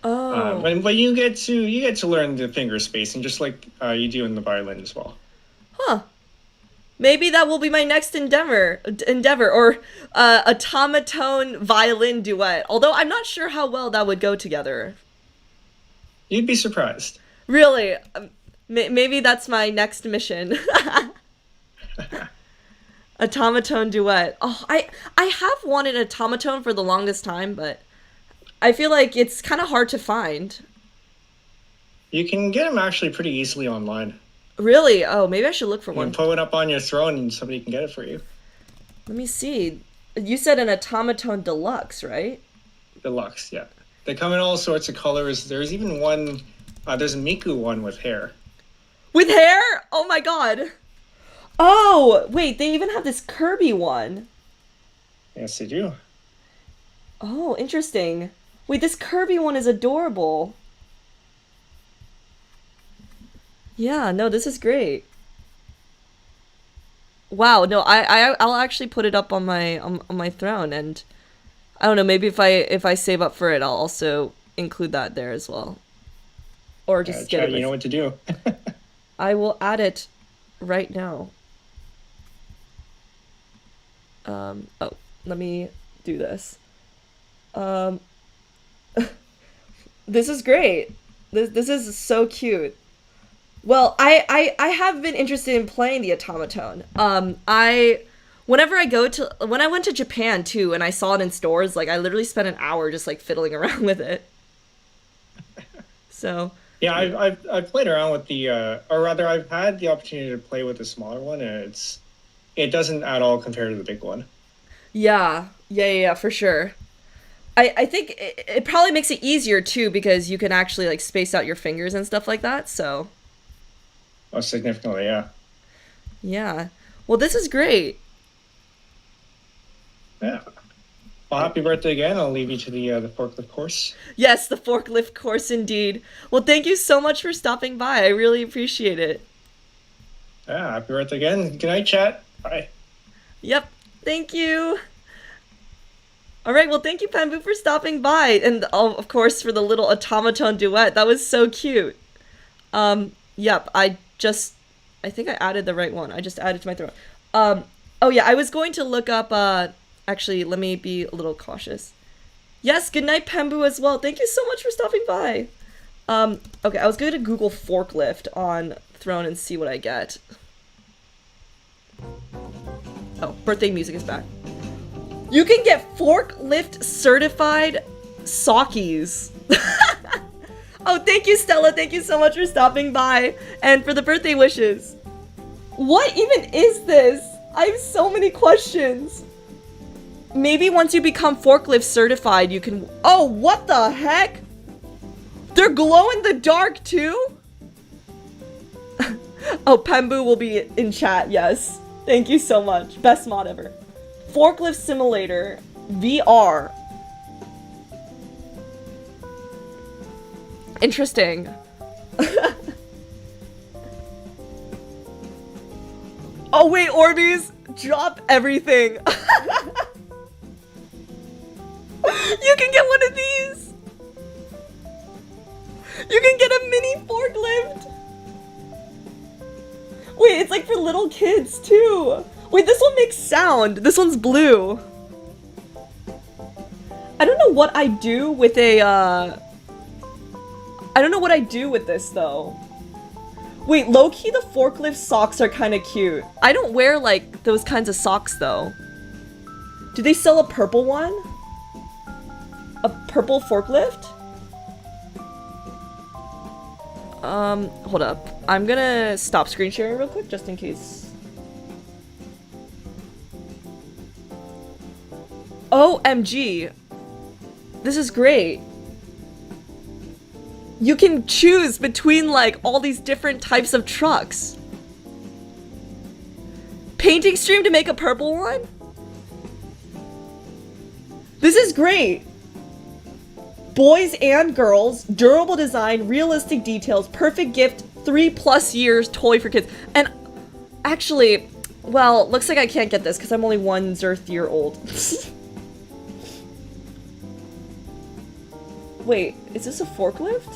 Oh.
But you get to learn the finger spacing just like you do in the violin as well.
Huh. Maybe that will be my next endeavor, or automaton violin duet. Although I'm not sure how well that would go together.
You'd be surprised.
Really, maybe that's my next mission. Automatone duet. Oh, I have wanted an automatone for the longest time, but I feel like it's kind of hard to find.
You can get them actually pretty easily online.
Really? Oh, maybe I should look for
You
one.
can put it up on your throne and somebody can get it for you.
Let me see. You said an automatone deluxe, right?
Deluxe, yeah. They come in all sorts of colors. There's even one, there's a Miku one with hair.
With hair? Oh my god. Oh, wait, they even have this Kirby one.
Yes, they do.
Oh, interesting. Wait, this Kirby one is adorable. Yeah, no, this is great. Wow, no, I'll actually put it up on my throne, and I don't know, maybe if I save up for it, I'll also include that there as well. Or just get
Chad,
it.
you know what to do.
I will add it right now. Oh, let me do this. This is great. This is so cute. Well, I have been interested in playing the automaton. Whenever when I went to Japan too, and I saw it in stores, like I literally spent an hour just like fiddling around with it. So.
Yeah, I've played around with the, or rather, I've had the opportunity to play with the smaller one, and it doesn't at all compare to the big one.
Yeah, for sure. I think it probably makes it easier too because you can actually like space out your fingers and stuff like that. So.
Oh, significantly, yeah.
Yeah. Well, this is great.
Yeah. Well, happy birthday again. I'll leave you to the forklift course.
Yes, the forklift course indeed. Well, thank you so much for stopping by. I really appreciate it.
Yeah, happy birthday again. Good night, chat. Bye.
Yep. Thank you. All right. Well, thank you, Penbu, for stopping by, and of course for the little automaton duet. That was so cute. Yep. I think I added the right one. I just added to my throat. Oh yeah, I was going to look up, actually, let me be a little cautious. Yes, good night, Penbu, as well. Thank you so much for stopping by. Okay, I was going to Google forklift on Throne and see what I get. Oh, birthday music is back. You can get forklift certified sockies. Oh, thank you, Stella. Thank you so much for stopping by and for the birthday wishes. What even is this? I have so many questions. Maybe once you become forklift certified, you can... Oh, what the heck? They're glow in the dark too? Oh, Penbu will be in chat, yes. Thank you so much. Best mod ever. Forklift Simulator VR. Interesting. Oh wait, ORBEEZ, drop everything. You can get one of these. You can get a mini forklift. Wait, it's like for little kids too. Wait, this one makes sound. This one's blue. I don't know what I do with a, I don't know what I do with this though. Wait, low-key the forklift socks are kind of cute. I don't wear like those kinds of socks though. Do they sell a purple one? A purple forklift? Hold up. I'm gonna stop screen sharing real quick just in case. OMG. This is great. You can choose between like all these different types of trucks. Painting stream to make a purple one? This is great. Boys and girls, durable design, realistic details, perfect gift, 3+ years toy for kids. And actually, well, looks like I can't get this because I'm only 1 Zirth year old. Wait, is this a forklift?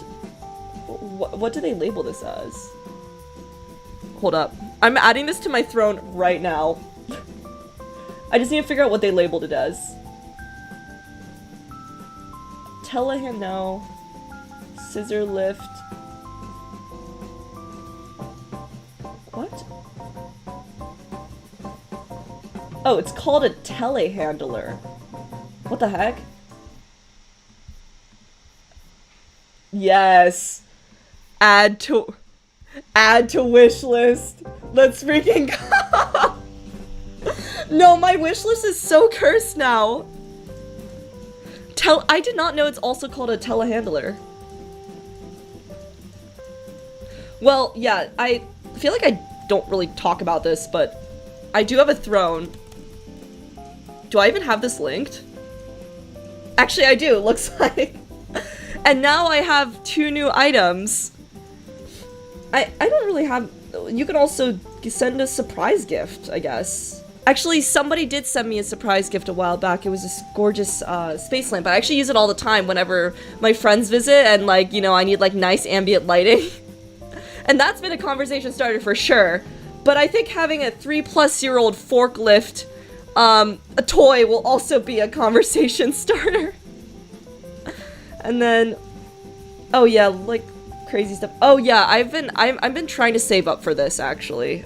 What do they label this as? Hold up. I'm adding this to my throne right now. I just need to figure out what they labeled it as. Telehan, no. Scissor lift. What? Oh, it's called a telehandler. What the heck? Yes. Add to wish list. Let's freaking go. No, my wish list is so cursed now. I did not know it's also called a telehandler. Well, yeah, I feel like I don't really talk about this, but I do have a throne. Do I even have this linked? Actually, I do, it looks like. And now I have 2 new items. I don't really have... You can also send a surprise gift, I guess. Actually, somebody did send me a surprise gift a while back. It was this gorgeous space lamp. I actually use it all the time whenever my friends visit and, like, you know, I need, like, nice ambient lighting. And that's been a conversation starter for sure. But I think having a 3+-year-old forklift a toy will also be a conversation starter. And then, oh yeah, like crazy stuff. Oh yeah, I've been trying to save up for this actually.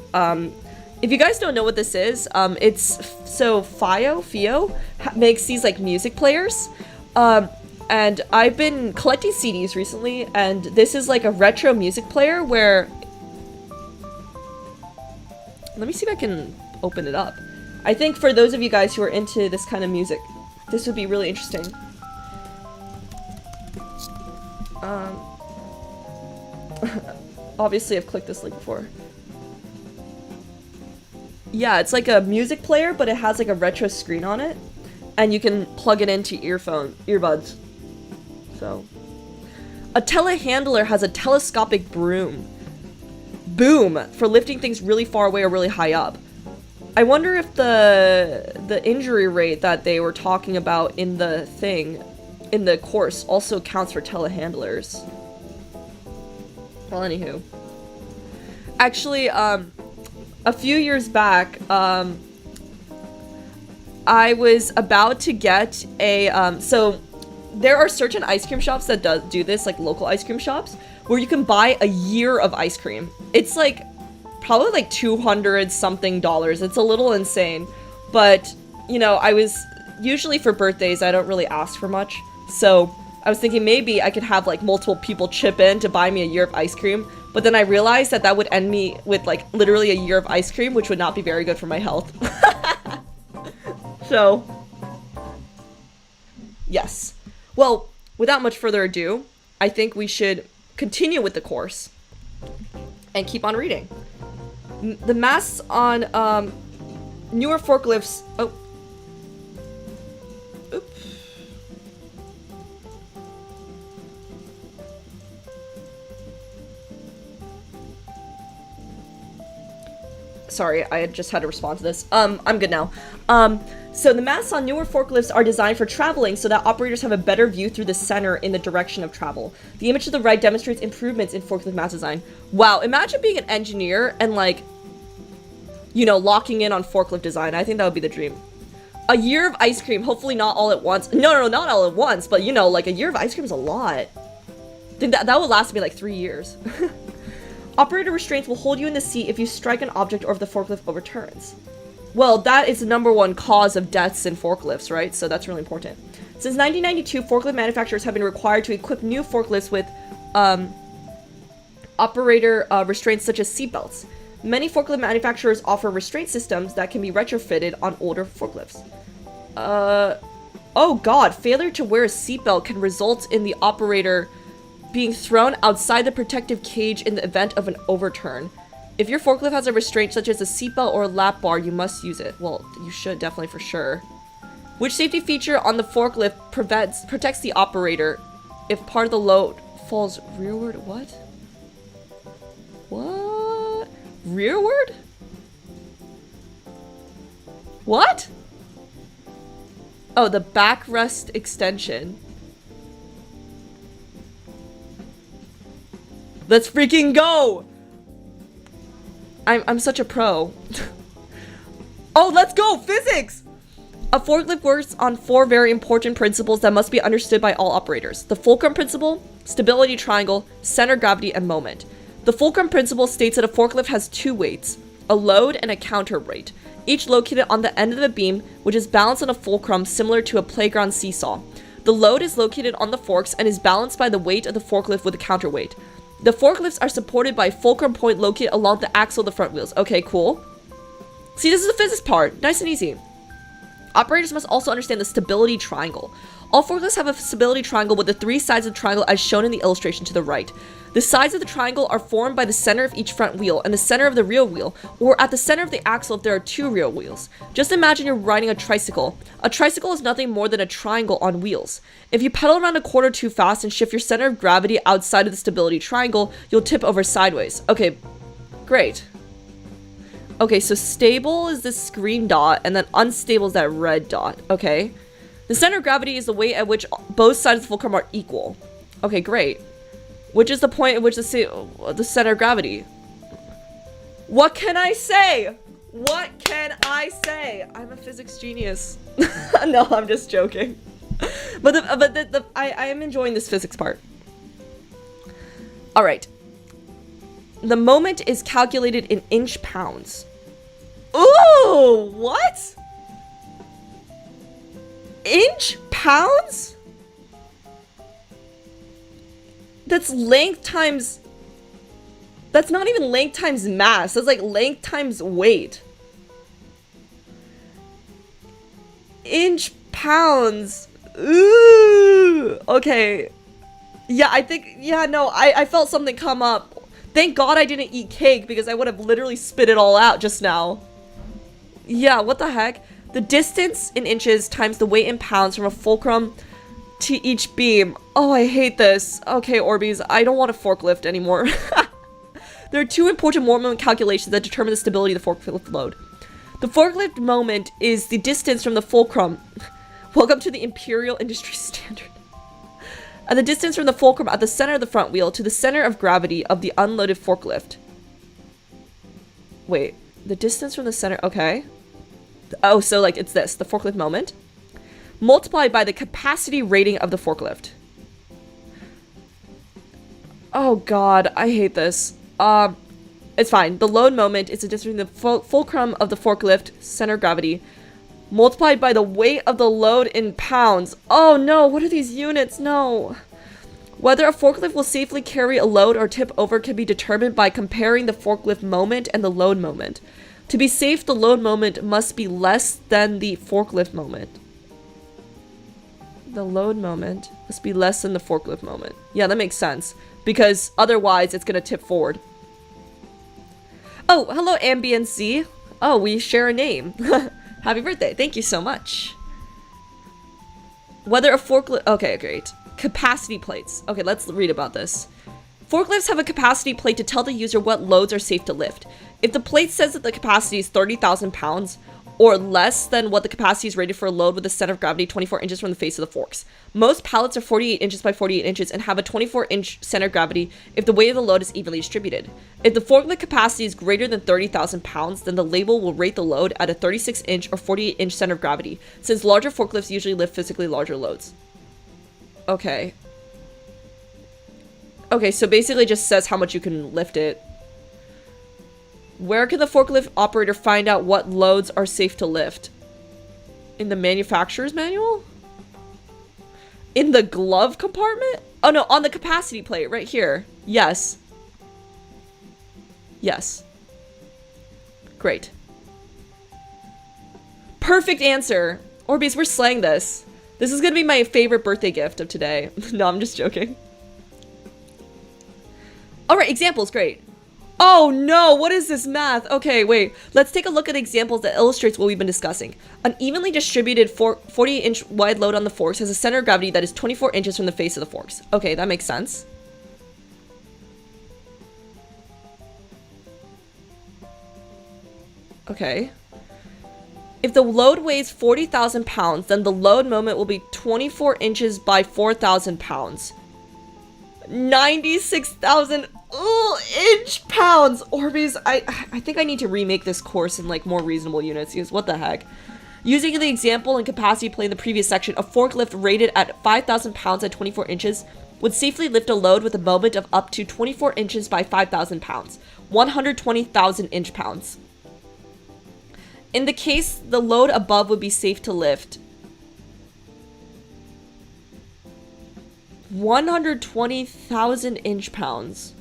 If you guys don't know what this is, it's so Fio makes these like music players. And I've been collecting CDs recently, and this is like a retro music player where... Let me see if I can open it up. I think for those of you guys who are into this kind of music, this would be really interesting. Obviously I've clicked this link before. Yeah, it's like a music player, but it has like a retro screen on it, and you can plug it into earbuds. So, a telehandler has a telescopic boom for lifting things really far away or really high up. I wonder if the injury rate that they were talking about in the thing, in the course, also counts for telehandlers. Well, anywho. Actually, a few years back, I was about to get a, so there are certain ice cream shops that do this, like local ice cream shops, where you can buy a year of ice cream. It's like, probably like $200 something. It's a little insane, but, you know, I was, usually for birthdays, I don't really ask for much, so I was thinking maybe I could have like multiple people chip in to buy me a year of ice cream, but then I realized that that would end me with like literally a year of ice cream, which would not be very good for my health. So, yes. Well, without much further ado, I think we should continue with the course and keep on reading. The masks on newer forklifts. Oh. Oops. Sorry, I just had to respond to this. I'm good now. So the masks on newer forklifts are designed for traveling so that operators have a better view through the center in the direction of travel. The image to the right demonstrates improvements in forklift mask design. Wow, imagine being an engineer and like, you know, locking in on forklift design. I think that would be the dream. A year of ice cream, hopefully not all at once. No, not all at once, but you know, like a year of ice cream is a lot. I think that would last me like 3 years. Operator restraints will hold you in the seat if you strike an object or if the forklift overturns. Well, that is the #1 cause of deaths in forklifts, right? So that's really important. Since 1992, forklift manufacturers have been required to equip new forklifts with operator restraints such as seatbelts. Many forklift manufacturers offer restraint systems that can be retrofitted on older forklifts. Oh god, failure to wear a seatbelt can result in the operator being thrown outside the protective cage in the event of an overturn. If your forklift has a restraint such as a seatbelt or a lap bar, you must use it. Well, you should, definitely, for sure. Which safety feature on the forklift protects the operator if part of the load falls rearward? What? What? Rearward? What? Oh, the backrest extension. Let's freaking go! I'm such a pro. Oh, let's go! Physics! A forklift works on 4 very important principles that must be understood by all operators. The fulcrum principle, stability triangle, center gravity, and moment. The fulcrum principle states that a forklift has 2 weights. a load, and a counterweight, each located on the end of the beam, which is balanced on a fulcrum similar to a playground seesaw. The load is located on the forks and is balanced by the weight of the forklift with a counterweight. The forklifts are supported by a fulcrum point located along the axle of the front wheels. Okay, cool. See, this is the physics part. Nice and easy. Operators must also understand the stability triangle. All forklifts have a stability triangle with the 3 sides of the triangle as shown in the illustration to the right. The sides of the triangle are formed by the center of each front wheel and the center of the rear wheel, or at the center of the axle if there are 2 rear wheels. Just imagine you're riding a tricycle. A tricycle is nothing more than a triangle on wheels. If you pedal around a quarter too fast and shift your center of gravity outside of the stability triangle, you'll tip over sideways. Okay, great. Okay, so stable is this green dot, and then unstable is that red dot. Okay. The center of gravity is the weight at which both sides of the fulcrum are equal. Okay, great. Which is the point at which the center of gravity. What can I say? What can I say? I'm a physics genius. No, I'm just joking. But I am enjoying this physics part. All right. The moment is calculated in inch pounds. Ooh, what? Inch pounds? That's length times... That's not even length times mass. That's like length times weight. Inch pounds. Ooh. Okay. Yeah, I think... Yeah, no, I felt something come up. Thank God I didn't eat cake because I would have literally spit it all out just now. Yeah, what the heck? The distance in inches times the weight in pounds from a fulcrum to each beam. Oh, I hate this. Okay, ORBEEZ, I don't want a forklift anymore. There are 2 important moment calculations that determine the stability of the forklift load. The forklift moment is the distance from the fulcrum. Welcome to the Imperial Industry Standard. And the distance from the fulcrum at the center of the front wheel to the center of gravity of the unloaded forklift. Wait, the distance from the center, okay. Oh, so like it's this, the forklift moment, multiplied by the capacity rating of the forklift. Oh God, I hate this. It's fine. The load moment is the distance between the fulcrum of the forklift, center of gravity, multiplied by the weight of the load in pounds. Oh no, what are these units? No. Whether a forklift will safely carry a load or tip over can be determined by comparing the forklift moment and the load moment. To be safe, the load moment must be less than the forklift moment. The load moment must be less than the forklift moment. Yeah, that makes sense. Because otherwise, it's going to tip forward. Oh, hello, Ambiency. Oh, we share a name. Happy birthday. Thank you so much. Whether a forklift... Okay, great. Capacity plates. Okay, let's read about this. Forklifts have a capacity plate to tell the user what loads are safe to lift. If the plate says that the capacity is 30,000 pounds or less than what the capacity is rated for a load with a center of gravity 24 inches from the face of the forks. Most pallets are 48 inches by 48 inches and have a 24-inch center of gravity if the weight of the load is evenly distributed. If the forklift capacity is greater than 30,000 pounds, then the label will rate the load at a 36-inch or 48-inch center of gravity, since larger forklifts usually lift physically larger loads. Okay. Okay, so basically it just says how much you can lift it. Where can the forklift operator find out what loads are safe to lift? In the manufacturer's manual? In the glove compartment? Oh no, on the capacity plate right here. Yes. Yes. Great. Perfect answer. ORBEEZ, we're slaying this. This is gonna be my favorite birthday gift of today. No, I'm just joking. Alright, examples, great. Oh no, what is this math? Okay, wait. Let's take a look at examples that illustrates what we've been discussing. An evenly distributed 48-inch wide load on the forks has a center of gravity that is 24 inches from the face of the forks. Okay, that makes sense. Okay. If the load weighs 40,000 pounds, then the load moment will be 24 inches by 4,000 pounds. 96,000 inch pounds. ORBEEZ, I think I need to remake this course in like more reasonable units, because what the heck. Using the example and capacity plate in the previous section, a forklift rated at 5,000 pounds at 24 inches would safely lift a load with a moment of up to 24 inches by 5,000 pounds, 120,000 inch pounds. In the case the load above would be safe to lift. 120,000 inch-pounds.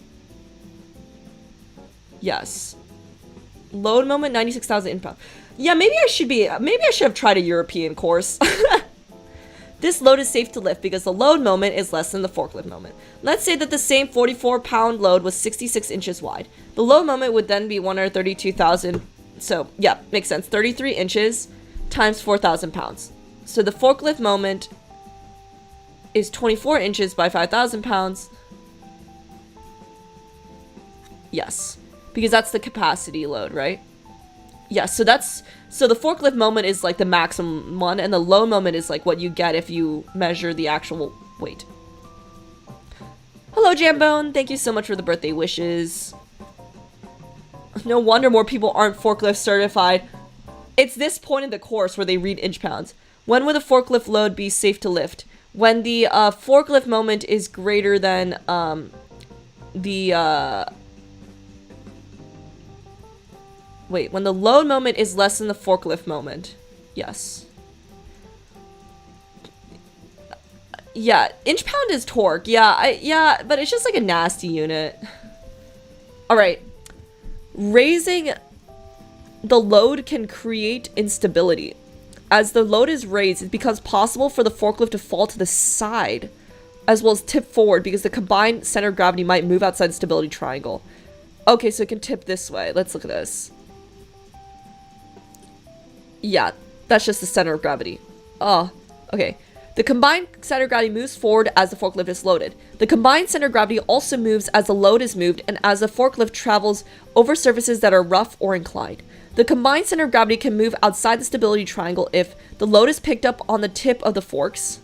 Yes. Load moment 96,000 inch-pounds. Yeah, maybe I should have tried a European course. This load is safe to lift because the load moment is less than the forklift moment. Let's say that the same 44-pound load was 66 inches wide. The load moment would then be 132,000. So, yeah, makes sense. 33 inches times 4,000 pounds. So the forklift moment is 24 inches by 5,000 pounds. Yes, because that's the capacity load, right? Yes, so the forklift moment is like the maximum one, and the low moment is like what you get if you measure the actual weight. Hello, Jambone. Thank you so much for the birthday wishes. No wonder more people aren't forklift certified. It's this point in the course where they read inch pounds. When would a forklift load be safe to lift? When the forklift moment is greater than when the load moment is less than the forklift moment. Yes. Yeah, inch pound is torque. Yeah, but it's just like a nasty unit. All right. Raising the load can create instability. As the load is raised, it becomes possible for the forklift to fall to the side as well as tip forward because the combined center of gravity might move outside the stability triangle. Okay, so it can tip this way. Let's look at this. Yeah, that's just the center of gravity. Oh, okay. The combined center of gravity moves forward as the forklift is loaded. The combined center of gravity also moves as the load is moved and as the forklift travels over surfaces that are rough or inclined. The combined center of gravity can move outside the stability triangle if the load is picked up on the tip of the forks,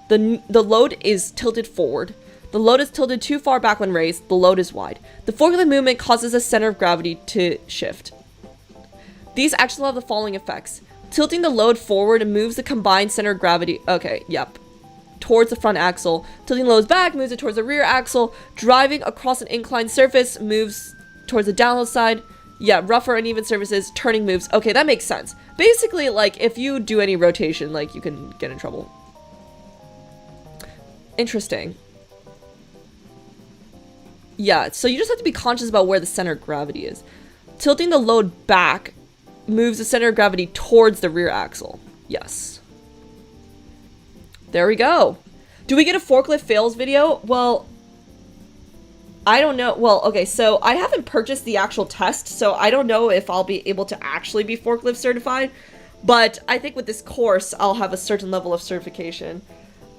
the load is tilted forward, the load is tilted too far back when raised, the load is wide. The forklift movement causes the center of gravity to shift. These actions will have the following effects. Tilting the load forward moves the combined center of gravity, towards the front axle. Tilting the load back moves it towards the rear axle. Driving across an inclined surface moves towards the downhill side. Yeah, rougher uneven surfaces, turning moves. Okay, that makes sense. Basically, like, if you do any rotation, like, you can get in trouble. Interesting. Yeah, so you just have to be conscious about where the center of gravity is. Tilting the load back moves the center of gravity towards the rear axle. Yes. There we go. Do we get a forklift fails video? Well, I don't know. Well, okay, so I haven't purchased the actual test, so I don't know if I'll be able to actually be forklift certified, but I think with this course, I'll have a certain level of certification.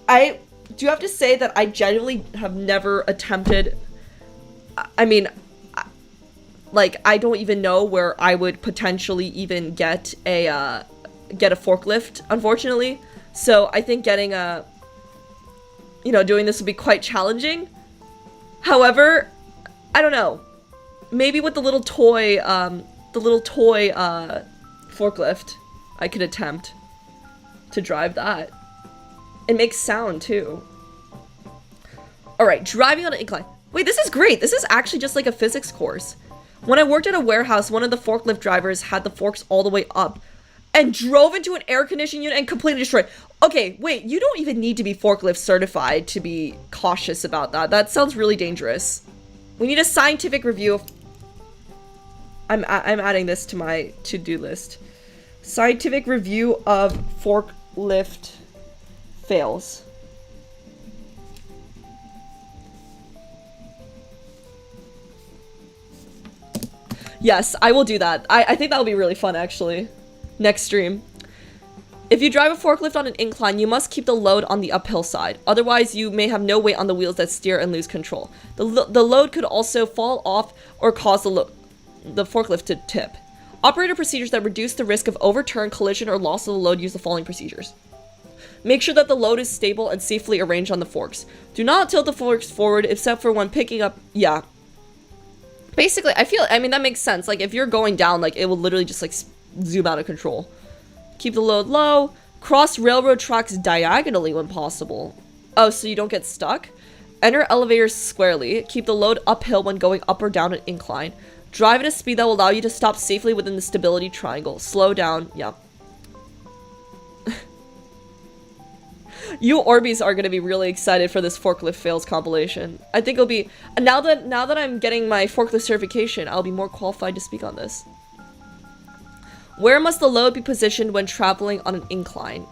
I do have to say that I genuinely have never attempted, I mean, like, I don't even know where I would potentially even get a forklift, unfortunately. So I think getting doing this would be quite challenging. However, I don't know. Maybe with the little toy forklift, I could attempt to drive that. It makes sound too. All right, driving on an incline. Wait, this is great. This is actually just like a physics course. When I worked at a warehouse, one of the forklift drivers had the forks all the way up and drove into an air conditioning unit and completely destroyed. Okay, wait, you don't even need to be forklift certified to be cautious about that. That sounds really dangerous. We need a scientific review of... I'm adding this to my to-do list. Scientific review of forklift fails. Yes, I will do that. I think that will be really fun, actually. Next stream. If you drive a forklift on an incline, you must keep the load on the uphill side. Otherwise, you may have no weight on the wheels that steer and lose control. The load could also fall off or cause the forklift to tip. Operator procedures that reduce the risk of overturn, collision, or loss of the load use the following procedures. Make sure that the load is stable and safely arranged on the forks. Do not tilt the forks forward except for when picking up... Yeah. Basically, I mean, that makes sense. Like, if you're going down, like, it will literally just, like, zoom out of control. Keep the load low. Cross railroad tracks diagonally when possible. Oh, so you don't get stuck? Enter elevators squarely. Keep the load uphill when going up or down an incline. Drive at a speed that will allow you to stop safely within the stability triangle. Slow down. Yeah. You ORBEEZ are gonna be really excited for this forklift fails compilation. I think it'll be now that I'm getting my forklift certification, I'll be more qualified to speak on this. Where must the load be positioned when traveling on an incline?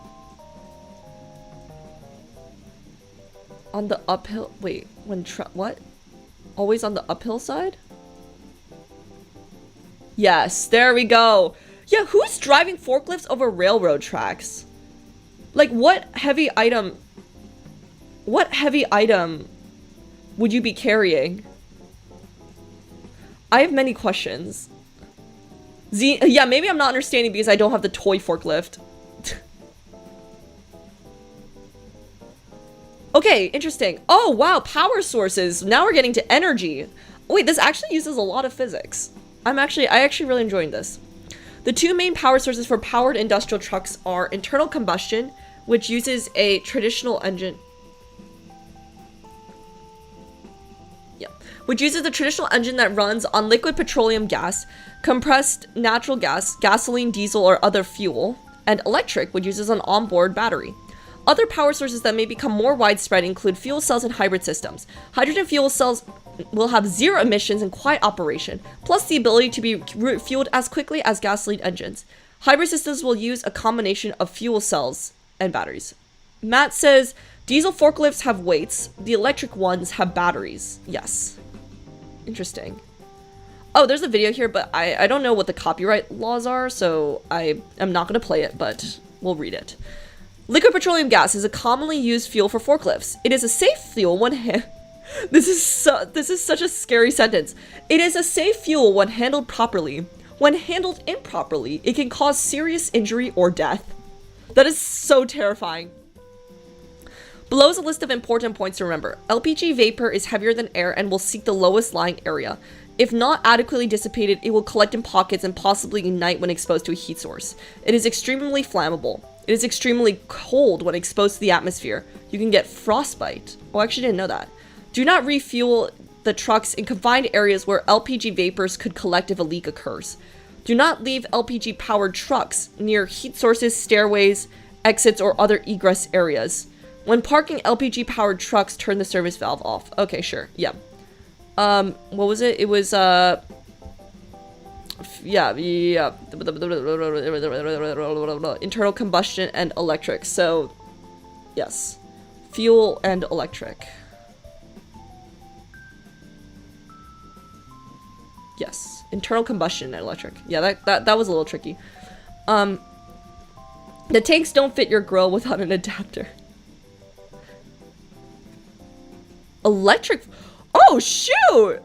On the uphill. Wait, what? Always on the uphill side? Yes, there we go. Yeah, who's driving forklifts over railroad tracks? Like, what heavy item would you be carrying? I have many questions. Yeah, maybe I'm not understanding because I don't have the toy forklift. Okay, interesting. Oh, wow, power sources. Now we're getting to energy. Wait, this actually uses a lot of physics. I actually really enjoying this. The two main power sources for powered industrial trucks are internal combustion, which uses a traditional engine. Yeah, which uses the traditional engine that runs on liquid petroleum gas, compressed natural gas, gasoline, diesel, or other fuel, and electric, which uses an onboard battery. Other power sources that may become more widespread include fuel cells and hybrid systems. Hydrogen fuel cells will have zero emissions and quiet operation, plus the ability to be fueled as quickly as gasoline engines. Hybrid systems will use a combination of fuel cells and batteries. Matt says, diesel forklifts have weights, the electric ones have batteries. Yes. Interesting. Oh, there's a video here, but I don't know what the copyright laws are, so I am not going to play it, but we'll read it. Liquid petroleum gas is a commonly used fuel for forklifts. It is a safe fuel when this is such a scary sentence. It is a safe fuel when handled properly. When handled improperly, it can cause serious injury or death. That is so terrifying. Below is a list of important points to remember. LPG vapor is heavier than air and will seek the lowest lying area. If not adequately dissipated, it will collect in pockets and possibly ignite when exposed to a heat source. It is extremely flammable. It is extremely cold when exposed to the atmosphere. You can get frostbite. Oh, I actually didn't know that. Do not refuel the trucks in confined areas where LPG vapors could collect if a leak occurs. Do not leave LPG-powered trucks near heat sources, stairways, exits, or other egress areas. When parking LPG-powered trucks, turn the service valve off. Okay, sure. Yeah. What was it? It was, yeah. Internal combustion and electric. So, yes. Fuel and electric. Yes. Internal combustion and electric. Yeah, that was a little tricky. The tanks don't fit your grill without an adapter. Electric. Oh, shoot!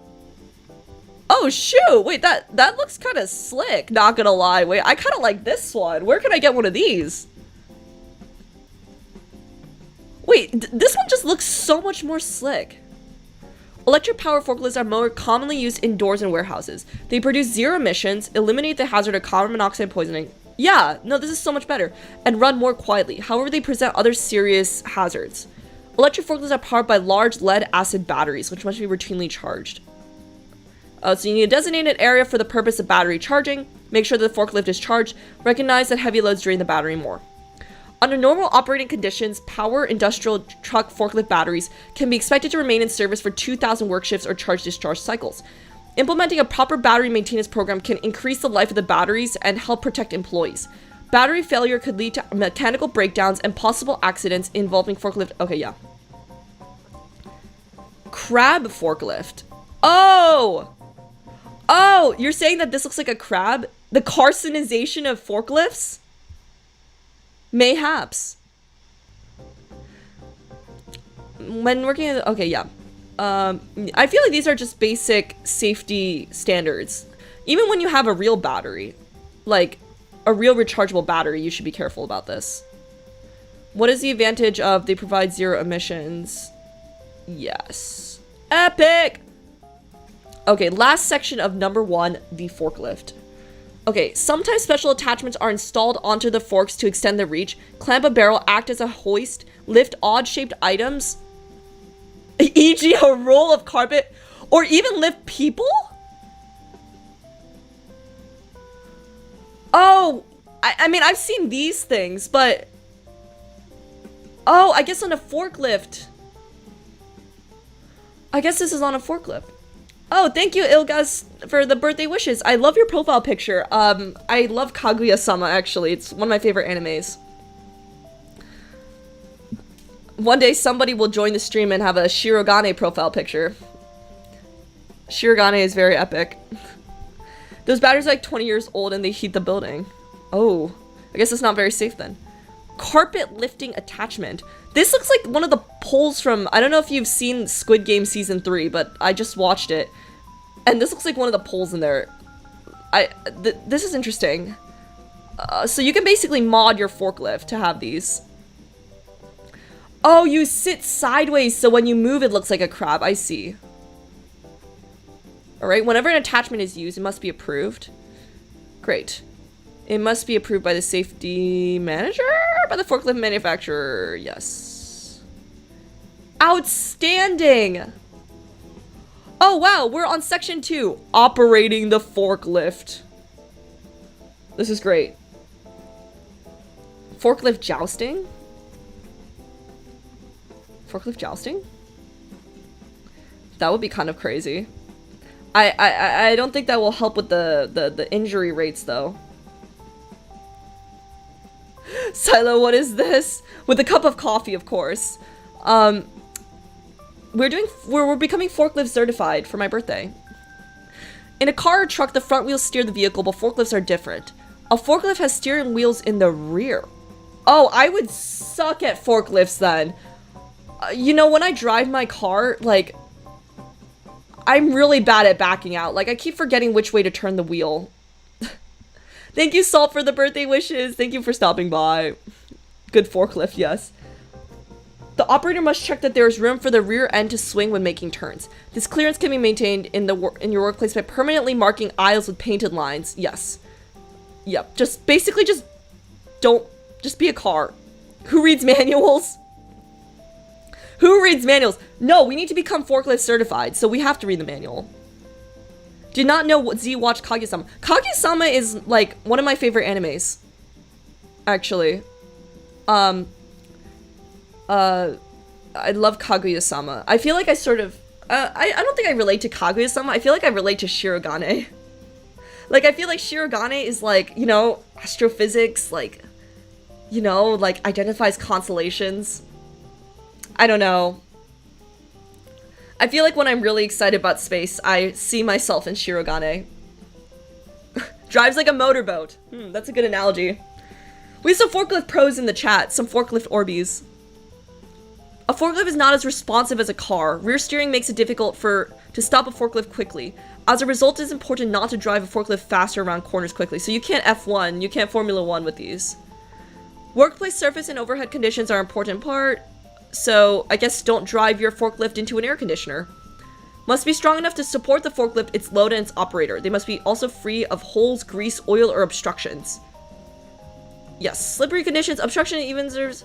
Oh, shoot! Wait, that looks kind of slick, not gonna lie. Wait, I kind of like this one. Where can I get one of these? Wait, this one just looks so much more slick. Electric power forklifts are more commonly used indoors in warehouses. They produce zero emissions, eliminate the hazard of carbon monoxide poisoning. Yeah, no, this is so much better. And run more quietly. However, they present other serious hazards. Electric forklifts are powered by large lead-acid batteries, which must be routinely charged. So you need a designated area for the purpose of battery charging. Make sure the forklift is charged. Recognize that heavy loads drain the battery more. Under normal operating conditions, power industrial truck forklift batteries can be expected to remain in service for 2,000 work shifts or charge-discharge cycles. Implementing a proper battery maintenance program can increase the life of the batteries and help protect employees. Battery failure could lead to mechanical breakdowns and possible accidents involving forklift. Okay, yeah. Crab forklift. Oh! Oh, you're saying that this looks like a crab? The carcinization of forklifts? Mayhaps. When working in, okay, yeah. I feel like these are just basic safety standards. Even when you have a real battery, like a real rechargeable battery, you should be careful about this. What is the advantage of they provide zero emissions? Yes. Epic! Okay, last section of number 1, the forklift. Okay, sometimes special attachments are installed onto the forks to extend the reach, clamp a barrel, act as a hoist, lift odd-shaped items, e.g. a roll of carpet, or even lift people? Oh, I mean, I've seen these things, but... Oh, I guess on a forklift. I guess this is on a forklift. Oh, thank you, Ilgas, for the birthday wishes. I love your profile picture. I love Kaguya-sama, actually. It's one of my favorite animes. One day, somebody will join the stream and have a Shirogane profile picture. Shirogane is very epic. Those batteries are like 20 years old and they heat the building. Oh, I guess it's not very safe then. Carpet lifting attachment. This looks like one of the poles from, I don't know if you've seen Squid Game Season 3, but I just watched it. And this looks like one of the poles in there. This is interesting. So you can basically mod your forklift to have these. Oh, you sit sideways so when you move it looks like a crab. I see. Alright, whenever an attachment is used, it must be approved. Great. It must be approved by the safety manager? By the forklift manufacturer, yes. Outstanding! Oh wow, we're on section 2. Operating the forklift. This is great. Forklift jousting? Forklift jousting? That would be kind of crazy. I don't think that will help with the injury rates though. Silo, what is this? With a cup of coffee, of course. We're becoming forklift certified for my birthday. In a car or truck, the front wheels steer the vehicle, but forklifts are different. A forklift has steering wheels in the rear. Oh, I would suck at forklifts then. You know, when I drive my car, like, I'm really bad at backing out. Like, I keep forgetting which way to turn the wheel. Thank you, Salt, for the birthday wishes. Thank you for stopping by. Good forklift, yes. The operator must check that there is room for the rear end to swing when making turns. This clearance can be maintained in your workplace by permanently marking aisles with painted lines. Yes. Yep. Just basically just be a car. Who reads manuals? Who reads manuals? No, we need to become forklift certified, so we have to read the manual. Did not know what Z watched Kaguya-sama. Kaguya-sama is like one of my favorite animes. Actually. I love Kaguya-sama. I feel like I sort of I don't think I relate to Kaguya-sama. I feel like I relate to Shirogane. Like I feel like Shirogane is like, you know, astrophysics, like, you know, like identifies constellations. I don't know. I feel like when I'm really excited about space, I see myself in Shirogane. Drives like a motorboat. That's a good analogy. We have some forklift pros in the chat. Some forklift ORBEEZ. A forklift is not as responsive as a car. Rear steering makes it difficult to stop a forklift quickly. As a result, it is important not to drive a forklift faster around corners quickly. So you can't F1, you can't Formula 1 with these. Workplace surface and overhead conditions are an important part. So, I guess don't drive your forklift into an air conditioner. Must be strong enough to support the forklift, its load, and its operator. They must be also free of holes, grease, oil, or obstructions. Yes, slippery conditions, obstruction, even there's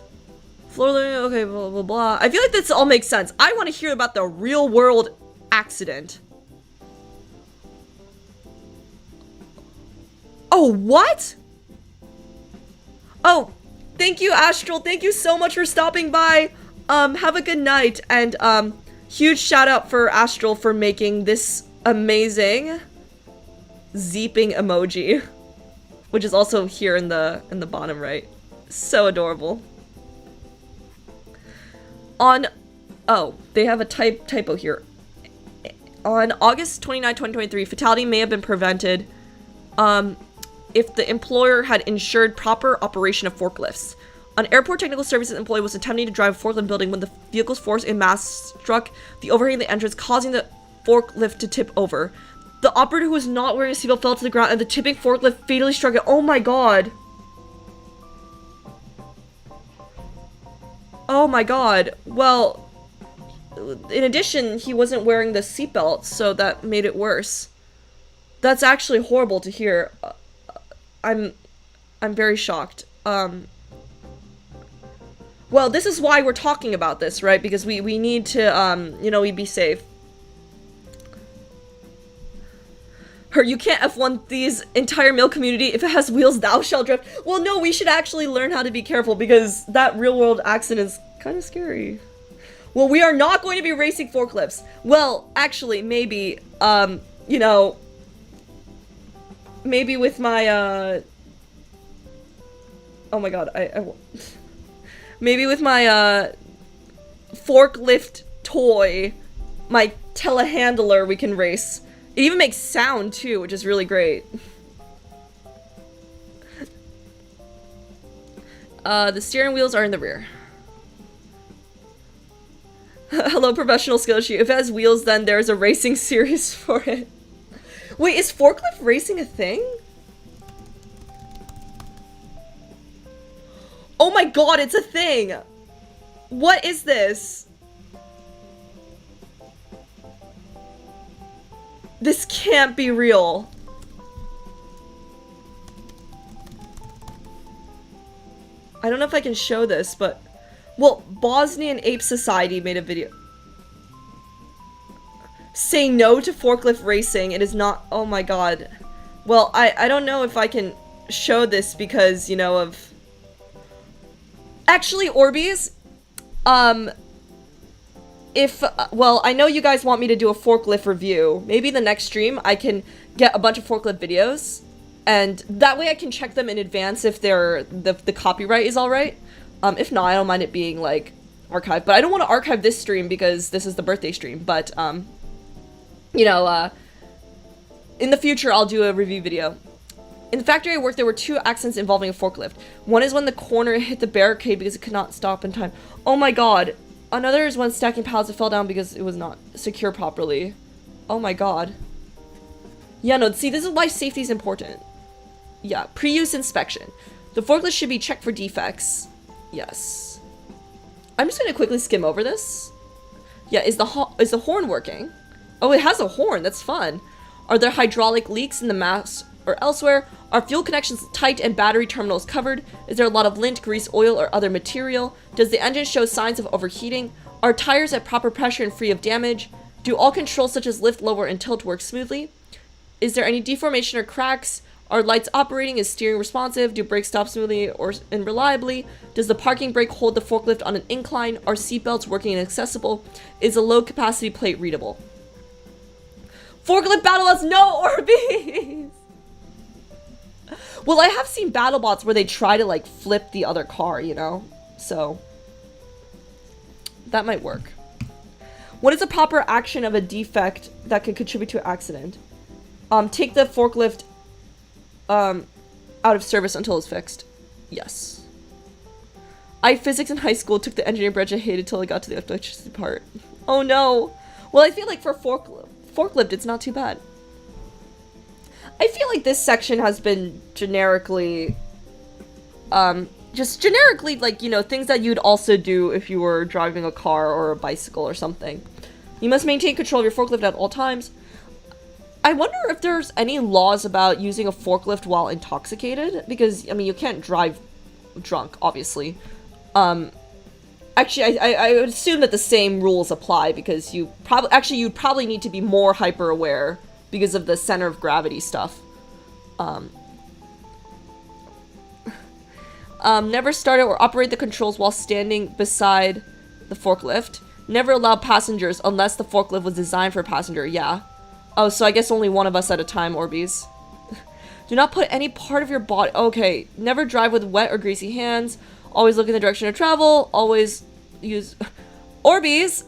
floor layering, okay, blah, blah, blah. I feel like this all makes sense. I want to hear about the real world accident. Oh, what? Oh, thank you, Astral. Thank you so much for stopping by. Have a good night, and huge shout out for Astral for making this amazing zeeping emoji, which is also here in the bottom right. So adorable. Oh, they have a typo here. On August 29, 2023, fatality may have been prevented if the employer had ensured proper operation of forklifts. An airport technical services employee was attempting to drive a forklift building when the vehicle's force in mass struck the overhang of the entrance, causing the forklift to tip over. The operator, who was not wearing a seatbelt, fell to the ground, and the tipping forklift fatally struck it. Oh my god. Oh my god. Well, in addition, he wasn't wearing the seatbelt, so that made it worse. That's actually horrible to hear. I'm very shocked. Well, this is why we're talking about this, right? Because we need to, you know, we be safe. You can't F1 these entire male community. If it has wheels, thou shalt drift. Well, no, we should actually learn how to be careful because that real world accident is kind of scary. Well, we are not going to be racing forklifts. Well, actually, maybe, you know, maybe with my, oh my god, maybe with my, forklift toy, my telehandler, we can race. It even makes sound too, which is really great. The steering wheels are in the rear. Hello, professional skill issue. If it has wheels, then there's a racing series for it. Wait, is forklift racing a thing? Oh my god, it's a thing! What is this? This can't be real. I don't know if I can show this, but... Well, Bosnian Ape Society made a video. Say no to forklift racing. It is not... Oh my god. Well, I don't know if I can show this because, you know, of... Actually, ORBEEZ, well, I know you guys want me to do a forklift review. Maybe the next stream I can get a bunch of forklift videos, and that way I can check them in advance if the copyright is alright. If not, I don't mind it being, like, archived. But I don't want to archive this stream because this is the birthday stream. But, you know, in the future I'll do a review video. In the factory I worked, there were 2 accidents involving a forklift. One is when the corner hit the barricade because it could not stop in time. Oh my god. Another is when stacking pallets, it fell down because it was not secure properly. Oh my god. Yeah, no, see, this is why safety is important. Yeah, pre-use inspection. The forklift should be checked for defects. Yes. I'm just gonna quickly skim over this. Yeah, is the horn working? Oh, it has a horn. That's fun. Are there hydraulic leaks in the mast or elsewhere? Are fuel connections tight and battery terminals covered? Is there a lot of lint, grease, oil, or other material? Does the engine show signs of overheating? Are tires at proper pressure and free of damage? Do all controls such as lift, lower, and tilt work smoothly? Is there any deformation or cracks? Are lights operating? Is steering responsive? Do brakes stop smoothly and reliably? Does the parking brake hold the forklift on an incline? Are seatbelts working and accessible? Is a low capacity plate readable? Forklift BattleBots, no ORBEEZ! Well, I have seen BattleBots where they try to, like, flip the other car, you know? So, that might work. What is a proper action of a defect that could contribute to an accident? Take the forklift, out of service until it's fixed. Yes. I physics in high school, took the engineering branch I hated till I got to the electricity part. Oh no! Well, I feel like for forklift, it's not too bad. I feel like this section has been generically, just generically, like, you know, things that you'd also do if you were driving a car or a bicycle or something. You must maintain control of your forklift at all times. I wonder if there's any laws about using a forklift while intoxicated, because, I mean, you can't drive drunk, obviously. Actually, I would assume that the same rules apply, because you'd probably need to be more hyper-aware because of the center of gravity stuff. Never start it or operate the controls while standing beside the forklift. Never allow passengers unless the forklift was designed for a passenger. Yeah. Oh, so I guess only one of us at a time, ORBEEZ. Do not put any part of your body... Okay. Never drive with wet or greasy hands. Always look in the direction of travel. Always use... ORBEEZ!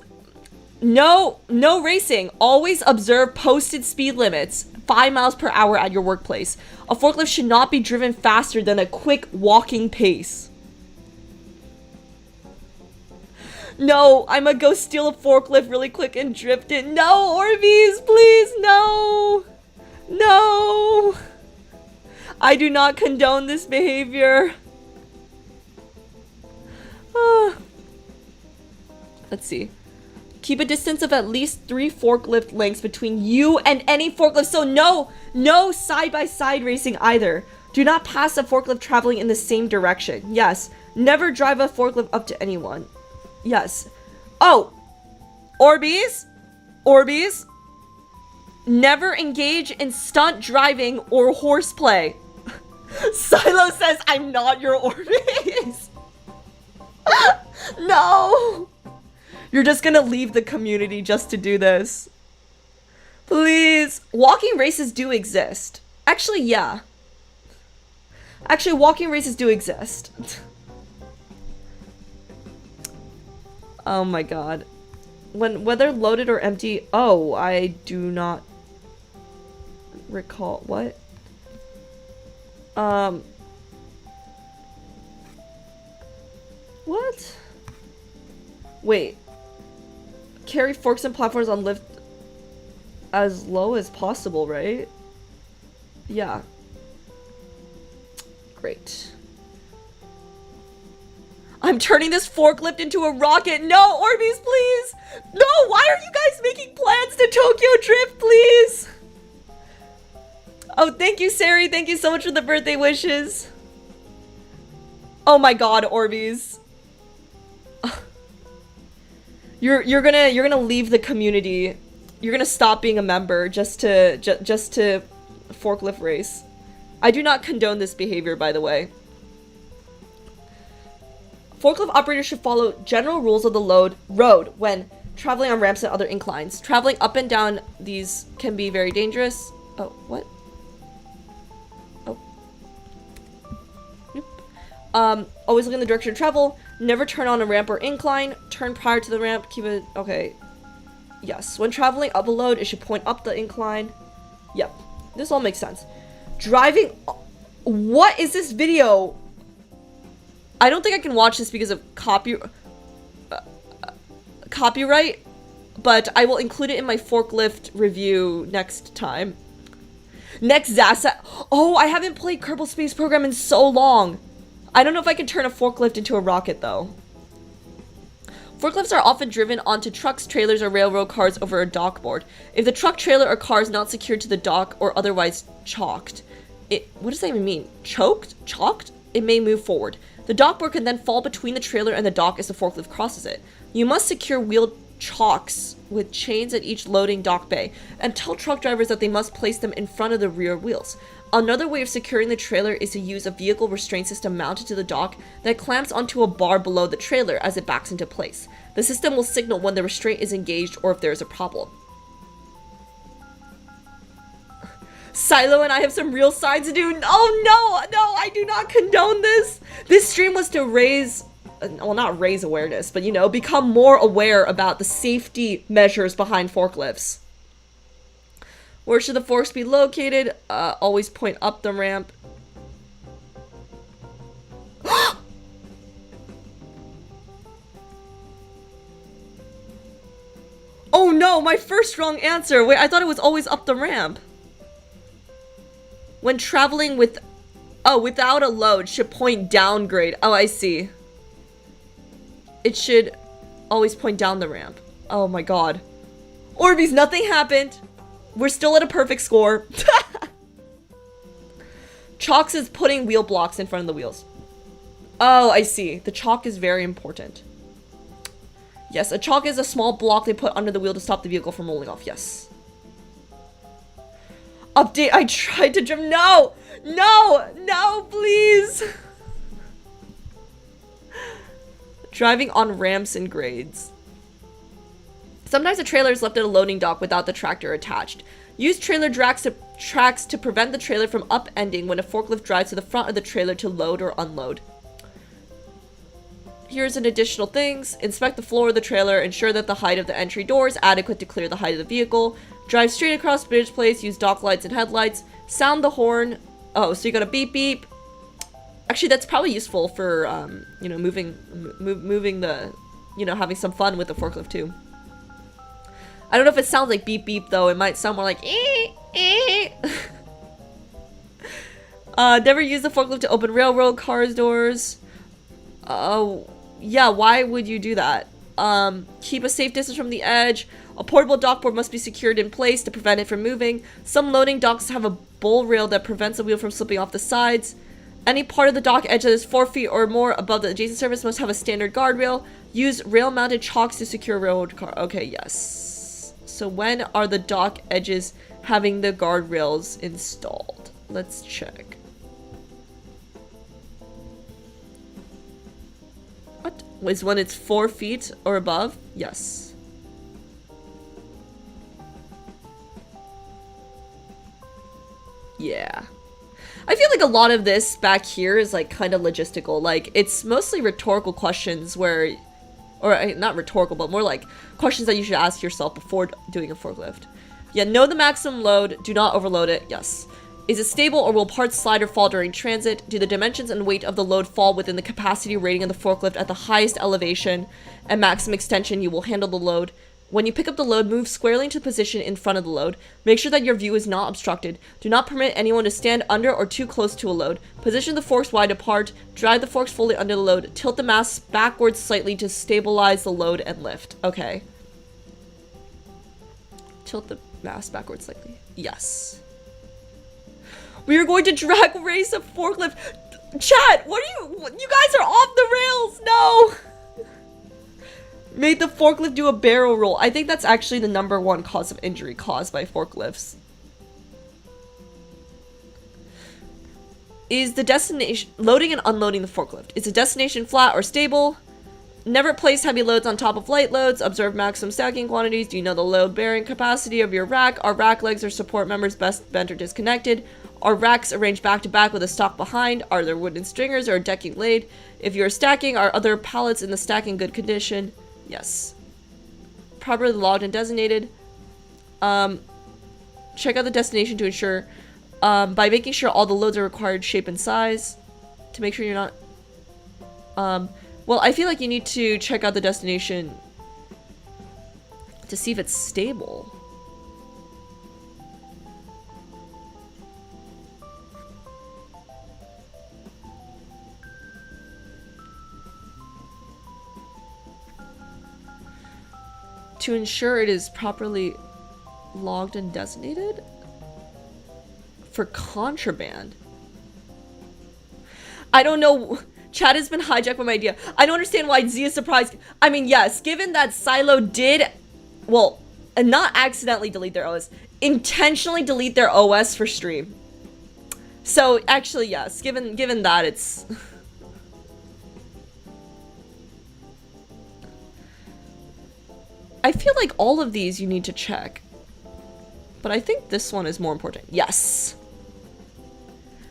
No racing. Always observe posted speed limits. 5 miles per hour at your workplace. A forklift should not be driven faster than a quick walking pace. No, I'm gonna go steal a forklift really quick and drift it. No, ORBEEZ, please, no. No. I do not condone this behavior. Let's see. Keep a distance of at least 3 forklift lengths between you and any forklift. So no side-by-side racing either. Do not pass a forklift traveling in the same direction. Yes. Never drive a forklift up to anyone. Yes. Oh! ORBEEZ? ORBEEZ? Never engage in stunt driving or horseplay. Silo says, I'm not your ORBEEZ. No. You're just gonna leave the community just to do this. Please. Walking races do exist. Actually, yeah. Actually, walking races do exist. Oh my god. Whether loaded or empty... Oh, I do not recall... What? What? Wait. Carry forks and platforms on lift as low as possible, right? Yeah. Great. I'm turning this forklift into a rocket. No, ORBEEZ, please. No, why are you guys making plans to Tokyo Drift, please? Oh, thank you, Sari. Thank you so much for the birthday wishes. Oh my god, ORBEEZ. You're gonna leave the community. You're gonna stop being a member just to forklift race. I do not condone this behavior, by the way. Forklift operators should follow general rules of the road when traveling on ramps and other inclines. Traveling up and down these can be very dangerous. Oh, what? Oh. Nope. Always look in the direction of travel. Never turn on a ramp or incline. Turn prior to the ramp. Keep it... Okay. Yes. When traveling up a load, it should point up the incline. Yep. This all makes sense. Driving... What is this video? I don't think I can watch this because of copyright, but I will include it in my forklift review next time. Next zhaos. Oh, I haven't played Kerbal Space Program in so long. I don't know if I can turn a forklift into a rocket, though. Forklifts are often driven onto trucks, trailers, or railroad cars over a dock board. If the truck, trailer, or car is not secured to the dock or otherwise chalked, what does that even mean? Chalked? It may move forward. The dock board can then fall between the trailer and the dock as the forklift crosses it. You must secure wheel chocks with chains at each loading dock bay, and tell truck drivers that they must place them in front of the rear wheels. Another way of securing the trailer is to use a vehicle restraint system mounted to the dock that clamps onto a bar below the trailer as it backs into place. The system will signal when the restraint is engaged or if there is a problem. Silo and I have some real sides to do. Oh no, I do not condone this. This stream was to raise, well, not raise awareness, but you know, become more aware about the safety measures behind forklifts. Where should the forks be located? Always point up the ramp. Oh no, my first wrong answer. Wait, I thought it was always up the ramp. When traveling with... Oh, without a load, should point downgrade. Oh, I see. It should always point down the ramp. Oh my god. ORBEEZ, nothing happened. We're still at a perfect score. Chalks is putting wheel blocks in front of the wheels. Oh, I see. The chalk is very important. Yes, a chalk is a small block they put under the wheel to stop the vehicle from rolling off. Yes. Update, I tried to jump. No! No! No, please! Driving on ramps and grades. Sometimes a trailer is left at a loading dock without the tractor attached. Use trailer tracks to prevent the trailer from upending when a forklift drives to the front of the trailer to load or unload. Here's an additional things. Inspect the floor of the trailer. Ensure that the height of the entry door is adequate to clear the height of the vehicle. Drive straight across bridge place. Use dock lights and headlights. Sound the horn. Oh, so you got a beep beep. Actually, that's probably useful for, you know, moving the, you know, having some fun with the forklift too. I don't know if it sounds like beep beep though. It might sound more like never use the forklift to open railroad cars doors. Oh, yeah, why would you do that? Keep a safe distance from the edge. A portable dock board must be secured in place to prevent it from moving. Some loading docks have a bull rail that prevents the wheel from slipping off the sides. Any part of the dock edge that is 4 feet or more above the adjacent surface must have a standard guardrail. Use rail-mounted chalks to secure railroad car. Okay, yes. So when are the dock edges having the guardrails installed. Let's check. What? Is when it's 4 feet or above? Yes. Yeah. I feel like a lot of this back here is like kind of logistical. Like it's mostly rhetorical questions where, or not rhetorical, but more like questions that you should ask yourself before doing a forklift. Yeah, know the maximum load. Do not overload it. Yes. Is it stable or will parts slide or fall during transit? Do the dimensions and weight of the load fall within the capacity rating of the forklift at the highest elevation and maximum extension you will handle the load? When you pick up the load, move squarely into position in front of the load. Make sure that your view is not obstructed. Do not permit anyone to stand under or too close to a load. Position the forks wide apart. Drive the forks fully under the load. Tilt the mass backwards slightly to stabilize the load and lift. Okay. Tilt the mass backwards slightly. Yes. We are going to drag race a forklift. Chat, what are you guys are off the rails. No. Made the forklift do a barrel roll. I think that's actually the #1 cause of injury caused by forklifts. Is the destination loading and unloading the forklift? Is the destination flat or stable? Never place heavy loads on top of light loads. Observe maximum stacking quantities. Do you know the load bearing capacity of your rack? Are rack legs or support members best bent or disconnected? Are racks arranged back to back with a stock behind? Are there wooden stringers or a decking laid? If you're stacking, are other pallets in the stack in good condition? Yes. Properly logged and designated. Check out the destination to ensure, by making sure all the loads are required shape and size, to make sure you're not, well, I feel like you need to check out the destination to see if it's stable. To ensure it is properly logged and designated? For contraband. I don't know. Chat has been hijacked by my idea. I don't understand why Z is surprised. I mean, yes, given that Silo did, well, and not accidentally delete their OS, intentionally delete their OS for stream. So, actually, yes, given that, it's... I feel like all of these you need to check. But I think this one is more important. Yes!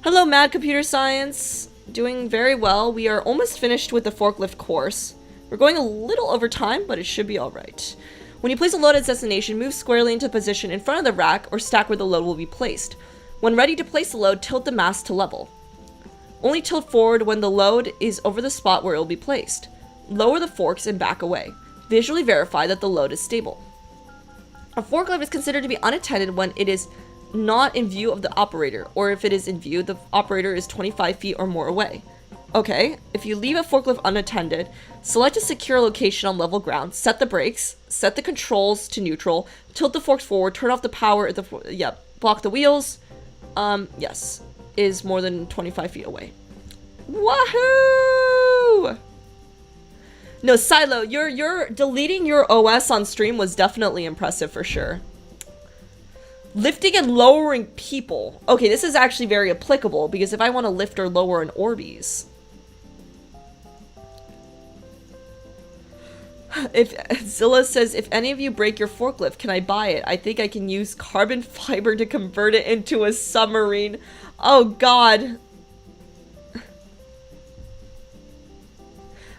Hello, Mad Computer Science. Doing very well. We are almost finished with the forklift course. We're going a little over time, but it should be alright. When you place a load at its destination, move squarely into position in front of the rack or stack where the load will be placed. When ready to place the load, tilt the mast to level. Only tilt forward when the load is over the spot where it will be placed. Lower the forks and back away. Visually verify that the load is stable. A forklift is considered to be unattended when it is not in view of the operator, or if it is in view, the operator is 25 feet or more away. Okay, if you leave a forklift unattended, select a secure location on level ground, set the brakes, set the controls to neutral, tilt the forks forward, turn off the power, block the wheels, yes, is more than 25 feet away. Wahoo! No, Silo, you're deleting your OS on stream was definitely impressive for sure. Lifting and lowering people. Okay, this is actually very applicable because if I want to lift or lower an ORBEEZ. If Zilla says, if any of you break your forklift, can I buy it? I think I can use carbon fiber to convert it into a submarine. Oh god.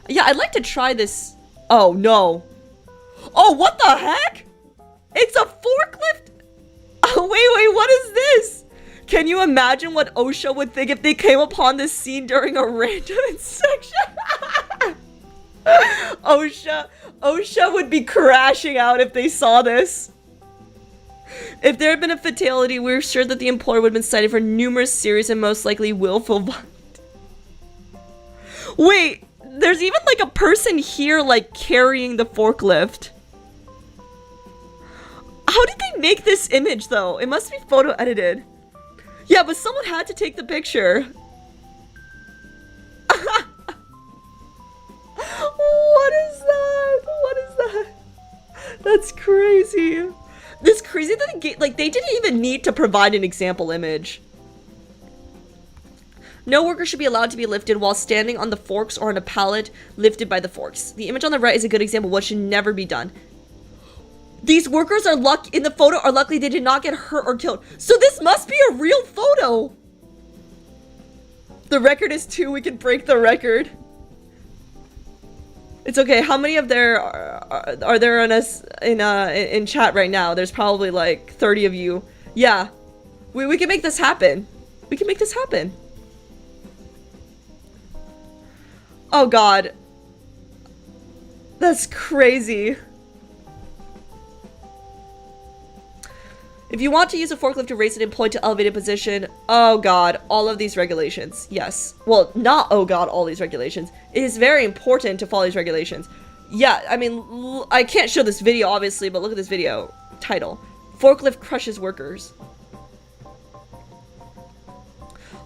Yeah, I'd like to try this. Oh no. Oh, what the heck? It's a forklift? Oh, wait, what is this? Can you imagine what OSHA would think if they came upon this scene during a random inspection? OSHA would be crashing out if they saw this. If there had been a fatality, we're sure that the employer would have been cited for numerous serious and most likely willful violence. Wait, there's even like a person here like carrying the forklift. How did they make this image though? It must be photo edited. Yeah, but someone had to take the picture. What is that? What is that? That's crazy. It's crazy that like, they didn't even need to provide an example image. No worker should be allowed to be lifted while standing on the forks or on a pallet lifted by the forks. The image on the right is a good example of what should never be done. These workers are in the photo are lucky they did not get hurt or killed. So this must be a real photo. The record is 2. We can break the record. It's okay. How many of there are there on us in chat right now? There's probably like 30 of you. Yeah. We can make this happen. We can make this happen. Oh god. That's crazy. If you want to use a forklift to raise an employee to elevated position, oh god, all of these regulations. Yes. Well, not oh god, all these regulations. It is very important to follow these regulations. Yeah, I mean, I can't show this video, obviously, but look at this video. Title. Forklift crushes workers.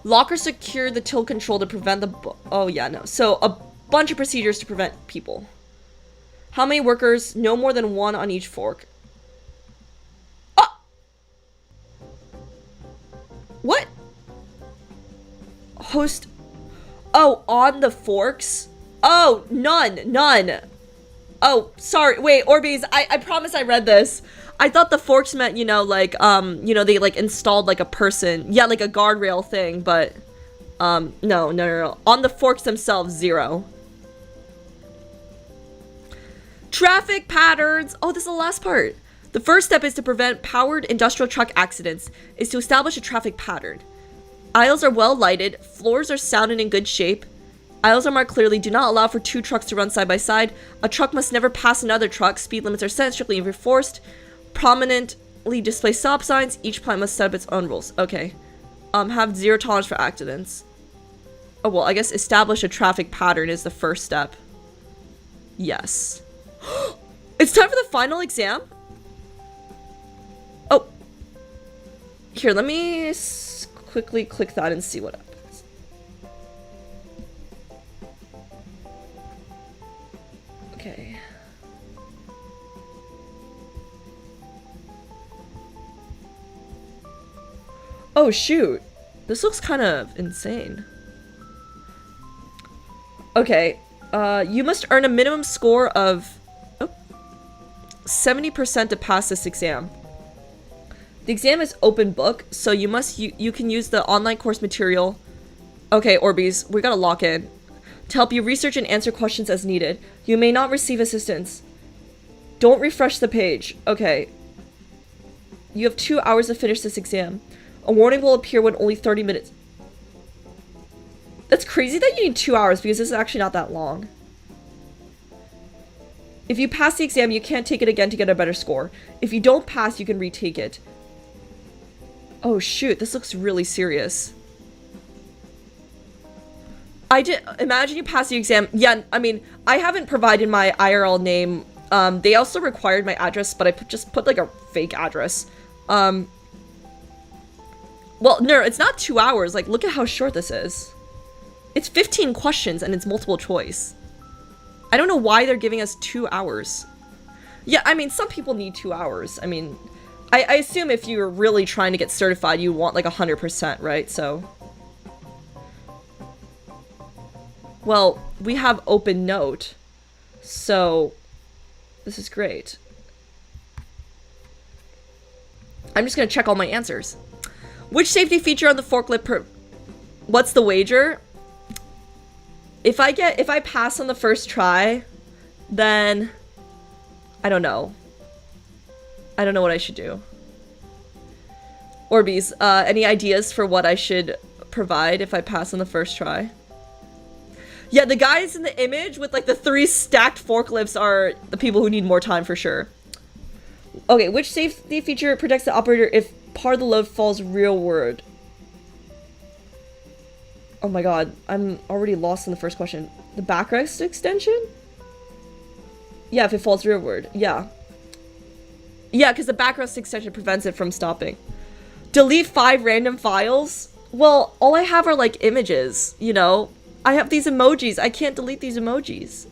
Lock or secure the till control to prevent the... Oh, yeah, no. So, a bunch of procedures to prevent people. How many workers? No more than 1 on each fork. What? Host... Oh, on the forks? Oh, none. Oh, sorry. Wait, ORBEEZ, I promise I read this. I thought the forks meant, you know, like, they, like, installed, like, a person. Yeah, like a guardrail thing, but, no. On the forks themselves, 0. Traffic patterns. Oh, this is the last part. The first step is to prevent powered industrial truck accidents, is to establish a traffic pattern. Aisles are well lighted, floors are sound and in good shape. Aisles are marked clearly, do not allow for 2 trucks to run side by side. A truck must never pass another truck. Speed limits are set, strictly enforced. Prominently display stop signs. Each plant must set up its own rules. Okay. Have 0 tolerance for accidents. Oh, well, I guess establish a traffic pattern is the first step. Yes. It's time for the final exam? Oh. Here, let me quickly click that and see what happens. Okay. Oh, shoot. This looks kind of insane. Okay. You must earn a minimum score of 70% to pass this exam. The exam is open book, so you can use the online course material. Okay, ORBEEZ, we gotta lock in. To help you research and answer questions as needed. You may not receive assistance. Don't refresh the page. Okay. You have 2 hours to finish this exam. A warning will appear when only 30 minutes. That's crazy that you need 2 hours because this is actually not that long. If you pass the exam, you can't take it again to get a better score. If you don't pass, you can retake it. Oh shoot, this looks really serious. Imagine you pass the exam. Yeah, I mean, I haven't provided my IRL name. They also required my address, but I just put like a fake address. Well, no, it's not 2 hours. Like, look at how short this is. It's 15 questions and it's multiple choice. I don't know why they're giving us 2 hours. Yeah, I mean, some people need 2 hours. I mean, I assume if you're really trying to get certified, you want like 100%, right? So. Well, we have open note. So, this is great. I'm just gonna check all my answers. Which safety feature on the forklift what's the wager? If I pass on the first try, then I don't know. I don't know what I should do. ORBEEZ, any ideas for what I should provide if I pass on the first try? Yeah, the guys in the image with like the 3 stacked forklifts are the people who need more time for sure. Okay, which safety feature protects the operator if part of the load falls rearward? Oh my god, I'm already lost in the first question. The backrest extension? Yeah, if it falls rearward. Yeah. Yeah, because the backrest extension prevents it from stopping. Delete 5 random files? Well, all I have are like images, you know? I have these emojis. I can't delete these emojis.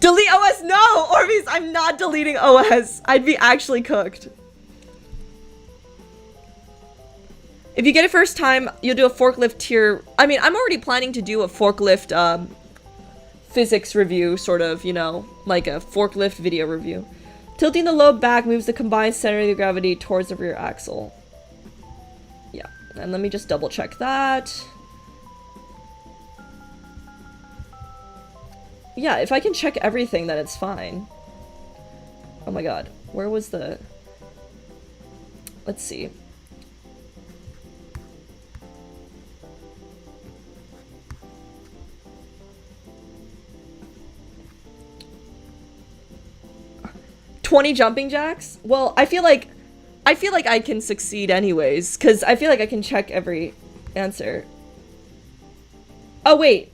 Delete OS? No! ORBEEZ, I'm not deleting OS. I'd be actually cooked. If you get it first time, you'll do a forklift tier. I mean, I'm already planning to do a forklift physics review, sort of, you know, like a forklift video review. Tilting the load back moves the combined center of gravity towards the rear axle. Yeah, and let me just double check that. Yeah, if I can check everything, then it's fine. Oh my god, where was the... Let's see. $20 jumping jacks? Well, I feel like I can succeed anyways, because I feel like I can check every answer. Oh, wait.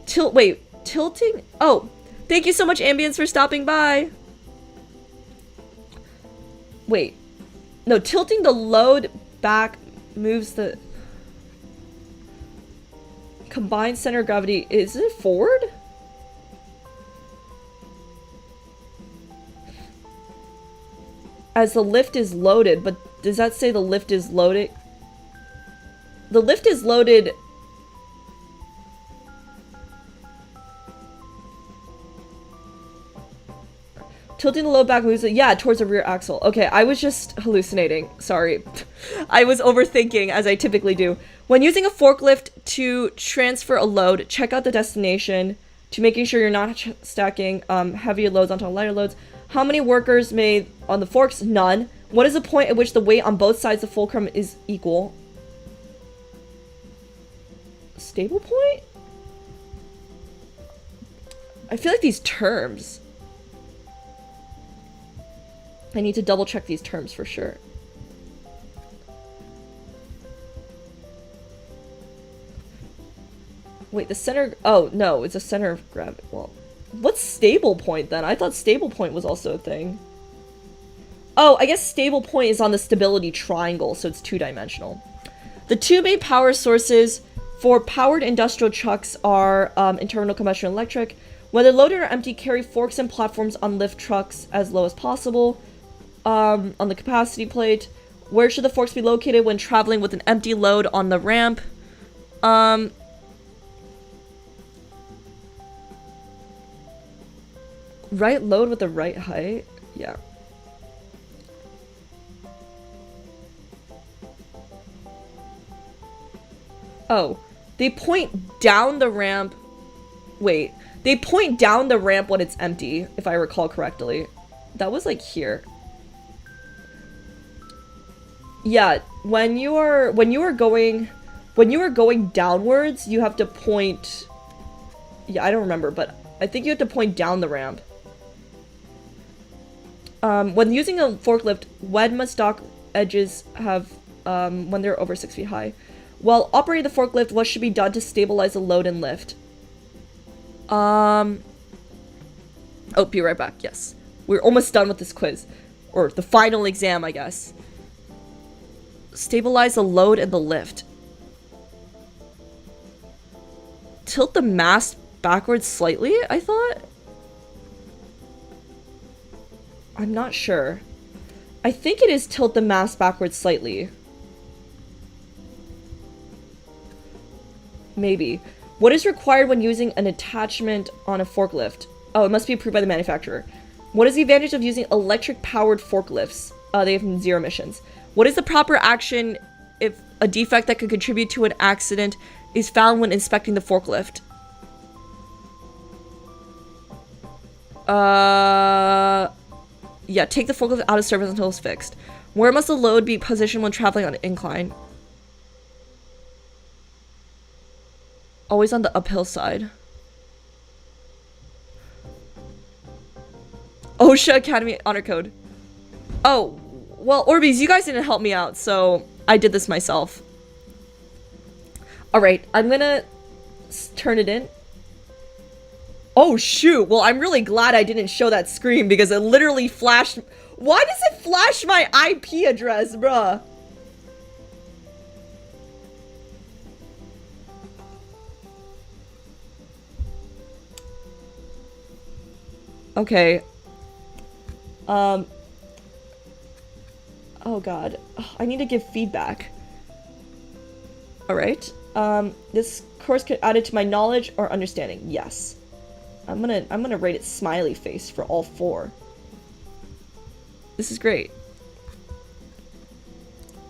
Tilting? Oh, thank you so much, Ambience, for stopping by. Wait. No, tilting the load back moves the combined center of gravity. Is it forward? As the lift is loaded, but does that say the lift is loaded? The lift is loaded. Tilting the load back moves it, yeah, towards the rear axle. Okay, I was just hallucinating. Sorry. I was overthinking, as I typically do. When using a forklift to transfer a load, check out the destination to making sure you're not stacking heavier loads onto lighter loads. How many workers made on the forks? None. What is the point at which the weight on both sides of the fulcrum is equal? Stable point? I feel like these terms... I need to double check these terms for sure. Wait, the center... Oh, no, it's a center of gravity. Well, what's stable point then? I thought stable point was also a thing. Oh, I guess stable point is on the stability triangle, so it's two-dimensional. The two main power sources for powered industrial trucks are internal combustion electric. Whether loaded or empty, carry forks and platforms on lift trucks as low as possible. On the capacity plate. Where should the forks be located when traveling with an empty load on the ramp? Right load with the right height? Yeah. Oh, they point down the ramp. Wait, they point down the ramp when it's empty, if I recall correctly. That was like here. Yeah, when you are going downwards, you have to point. Yeah, I don't remember, but I think you have to point down the ramp. When using a forklift, when must dock edges have when they're over 6 feet high? While operating the forklift, what should be done to stabilize the load and lift? Oh, be right back. Yes, we're almost done with this quiz, or the final exam, I guess. Stabilize the load and the lift. Tilt the mast backwards slightly, I thought? I'm not sure. I think it is tilt the mast backwards slightly. Maybe. What is required when using an attachment on a forklift? Oh, it must be approved by the manufacturer. What is the advantage of using electric-powered forklifts? They have 0 emissions. What is the proper action if a defect that could contribute to an accident is found when inspecting the forklift? Yeah, take the forklift out of service until it's fixed. Where must the load be positioned when traveling on an incline? Always on the uphill side. OSHA Academy Honor Code. Oh, well, ORBEEZ, you guys didn't help me out, so I did this myself. Alright, I'm gonna turn it in. Oh, shoot. Well, I'm really glad I didn't show that screen because it literally flashed. Why does it flash my IP address, bruh? Okay. Oh god. Ugh, I need to give feedback. Alright. This course could add it to my knowledge or understanding. Yes. I'm gonna rate it smiley face for all 4. This is great.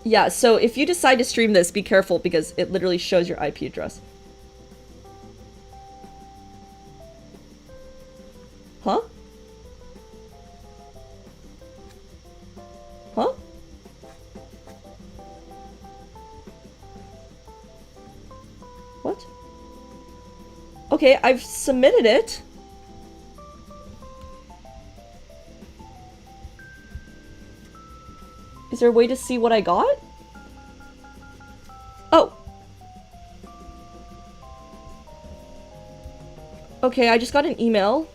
Yeah, so if you decide to stream this, be careful because it literally shows your IP address. Huh? Huh? What? Okay, I've submitted it. Is there a way to see what I got? Oh. Okay, I just got an email.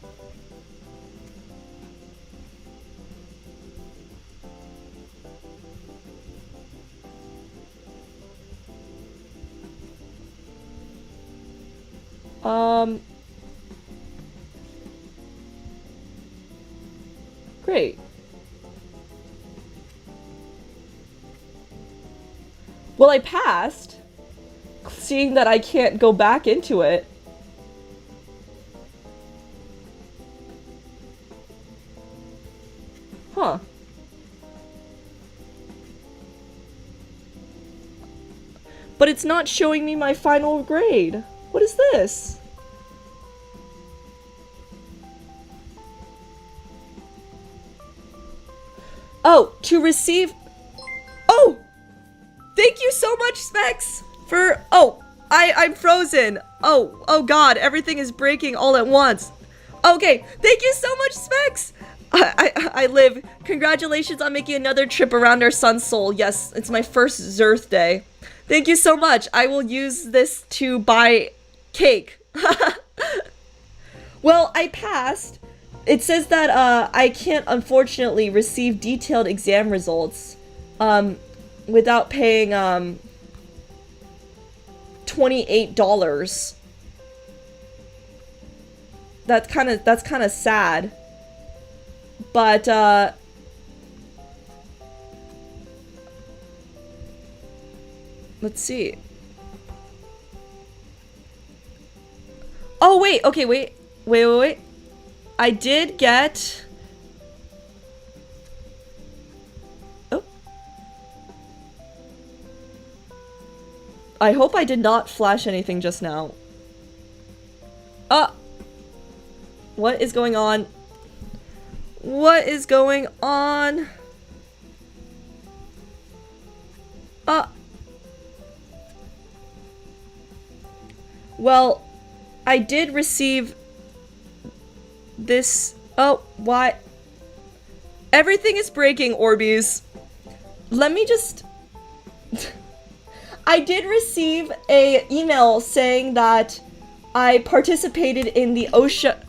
Great. Well, I passed, seeing that I can't go back into it. Huh. But it's not showing me my final grade. What is this? Oh, to receive... Oh! Thank you so much, Specs, for... Oh, I'm frozen. Oh god, everything is breaking all at once. Okay, thank you so much, Specs. I live. Congratulations on making another trip around our sun's soul. Yes, it's my first Zirthday. Thank you so much. I will use this to buy cake. Well, I passed. It says that I can't unfortunately receive detailed exam results without paying $28. That's kind of sad. But let's see. Oh wait, okay, wait. I did get... Oh. I hope I did not flash anything just now. What is going on? What is going on? Well, I did receive this. Oh, why? Everything is breaking, ORBEEZ. Let me just... I did receive a email saying that I participated in the OSHA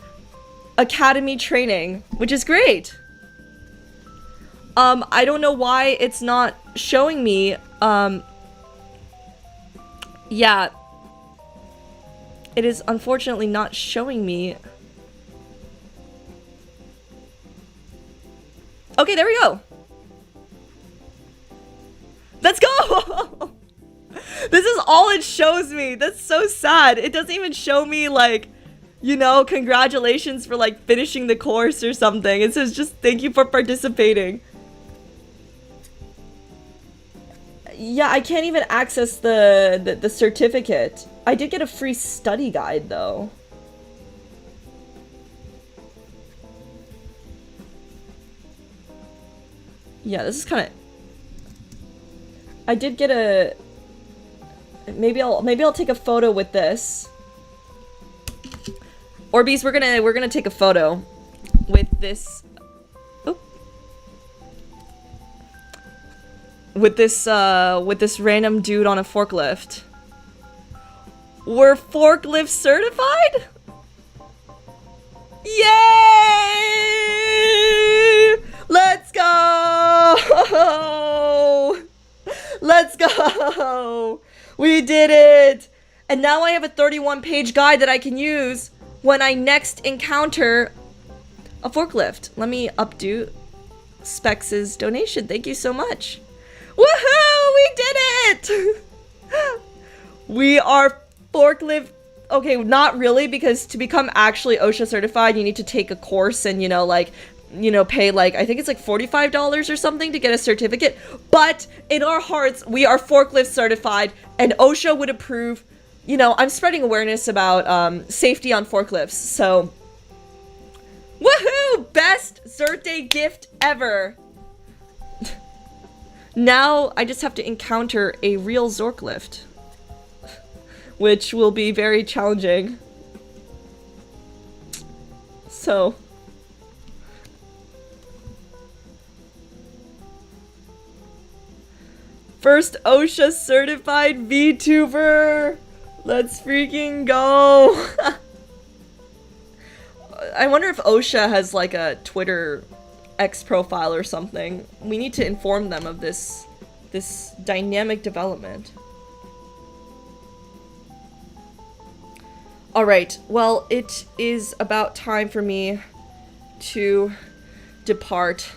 Academy training, which is great. I don't know why it's not showing me. Yeah. It is unfortunately not showing me. Okay, there we go. Let's go! This is all it shows me. That's so sad. It doesn't even show me, like, you know, congratulations for, like, finishing the course or something. It says just thank you for participating. Yeah, I can't even access the certificate. I did get a free study guide, though. Yeah, this is kind of... I did get a... Maybe I'll take a photo with this. ORBEEZ, we're gonna take a photo with this. Oh. With this random dude on a forklift. We're forklift certified? Yay! Let's go! Let's go! We did it! And now I have a 31-page guide that I can use when I next encounter a forklift. Let me updo. Specs' donation. Thank you so much. Woohoo! We did it! We are Forklift. Okay, not really, because to become actually OSHA certified, you need to take a course and, pay like, I think it's like $45 or something to get a certificate. But in our hearts, we are Forklift certified, and OSHA would approve. I'm spreading awareness about safety on forklifts, so. Woohoo! Best Zirthday gift ever! Now I just have to encounter a real Zorklift, which will be very challenging. So. First OSHA certified VTuber! Let's freaking go! I wonder if OSHA has like a Twitter X profile or something. We need to inform them of this dynamic development. Alright, well, it is about time for me to depart.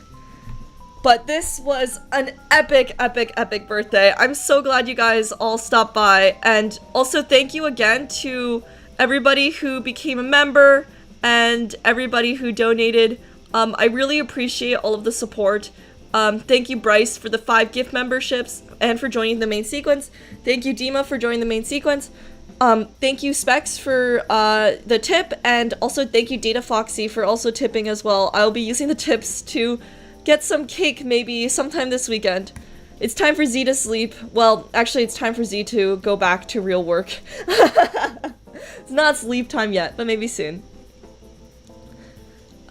But this was an epic, epic, epic birthday. I'm so glad you guys all stopped by. And also thank you again to everybody who became a member and everybody who donated. I really appreciate all of the support. Thank you, Bryce, for the 5 gift memberships and for joining the main sequence. Thank you, Dima, for joining the main sequence. Thank you, Specs, for the tip, and also thank you, Data Foxy, for also tipping as well. I'll be using the tips to get some cake maybe sometime this weekend. It's time for Z to sleep. Well, actually, it's time for Z to go back to real work. It's not sleep time yet, but maybe soon.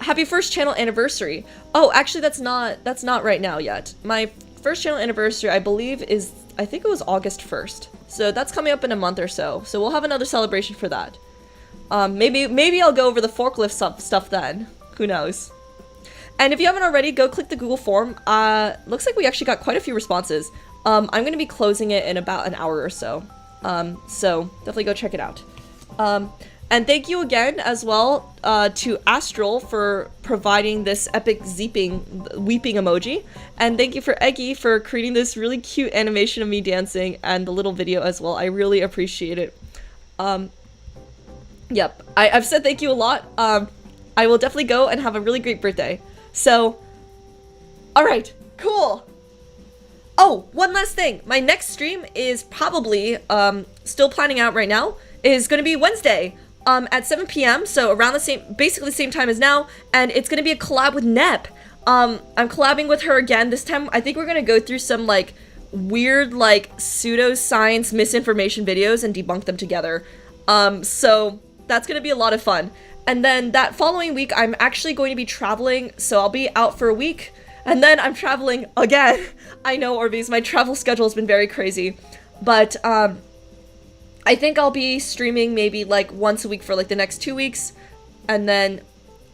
Happy first channel anniversary. Oh, actually, that's not right now yet. My first channel anniversary, I believe, I think it was August 1st. So that's coming up in a month or so. So we'll have another celebration for that. Maybe I'll go over the forklift stuff then. Who knows? And if you haven't already, go click the Google form. Looks like we actually got quite a few responses. I'm going to be closing it in about an hour or so. So definitely go check it out. And thank you again as well to Astral for providing this epic weeping emoji. And thank you for Eggy for creating this really cute animation of me dancing and the little video as well. I really appreciate it. Yep, I've said thank you a lot. I will definitely go and have a really great birthday. So, alright, cool. Oh, one last thing. My next stream is probably, still planning out right now, is going to be Wednesday. At 7 p.m, so around basically the same time as now, and it's gonna be a collab with Nep. I'm collabing with her again. This time, I think we're gonna go through some, like, weird, like, pseudoscience misinformation videos and debunk them together. So that's gonna be a lot of fun. And then that following week, I'm actually going to be traveling, so I'll be out for a week, and then I'm traveling again. I know, ORBEEZ, my travel schedule has been very crazy, but, I think I'll be streaming maybe like once a week for like the next 2 weeks, and then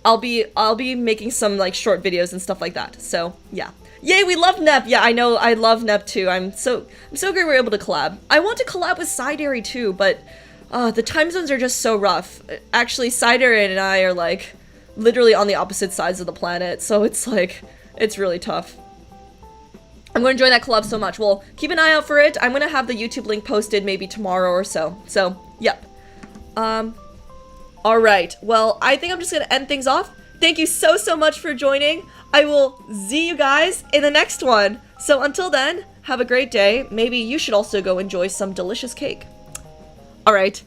I'll be making some like short videos and stuff like that. So yeah, yay, we love Nep. Yeah, I know, I love Nep too. I'm so great we're able to collab. I want to collab with Syzygy too, but the time zones are just so rough. Actually, Syzygy and I are like literally on the opposite sides of the planet, so it's like it's really tough. I'm going to enjoy that collab so much. Well, keep an eye out for it. I'm going to have the YouTube link posted maybe tomorrow or so. So, yep. Alright. Well, I think I'm just going to end things off. Thank you so much for joining. I will see you guys in the next one. So, until then, have a great day. Maybe you should also go enjoy some delicious cake. Alright.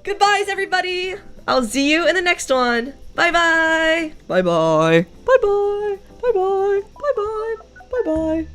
Goodbyes, everybody. I'll see you in the next one. Bye-bye. Bye-bye. Bye-bye. Bye-bye. Bye-bye. Bye-bye.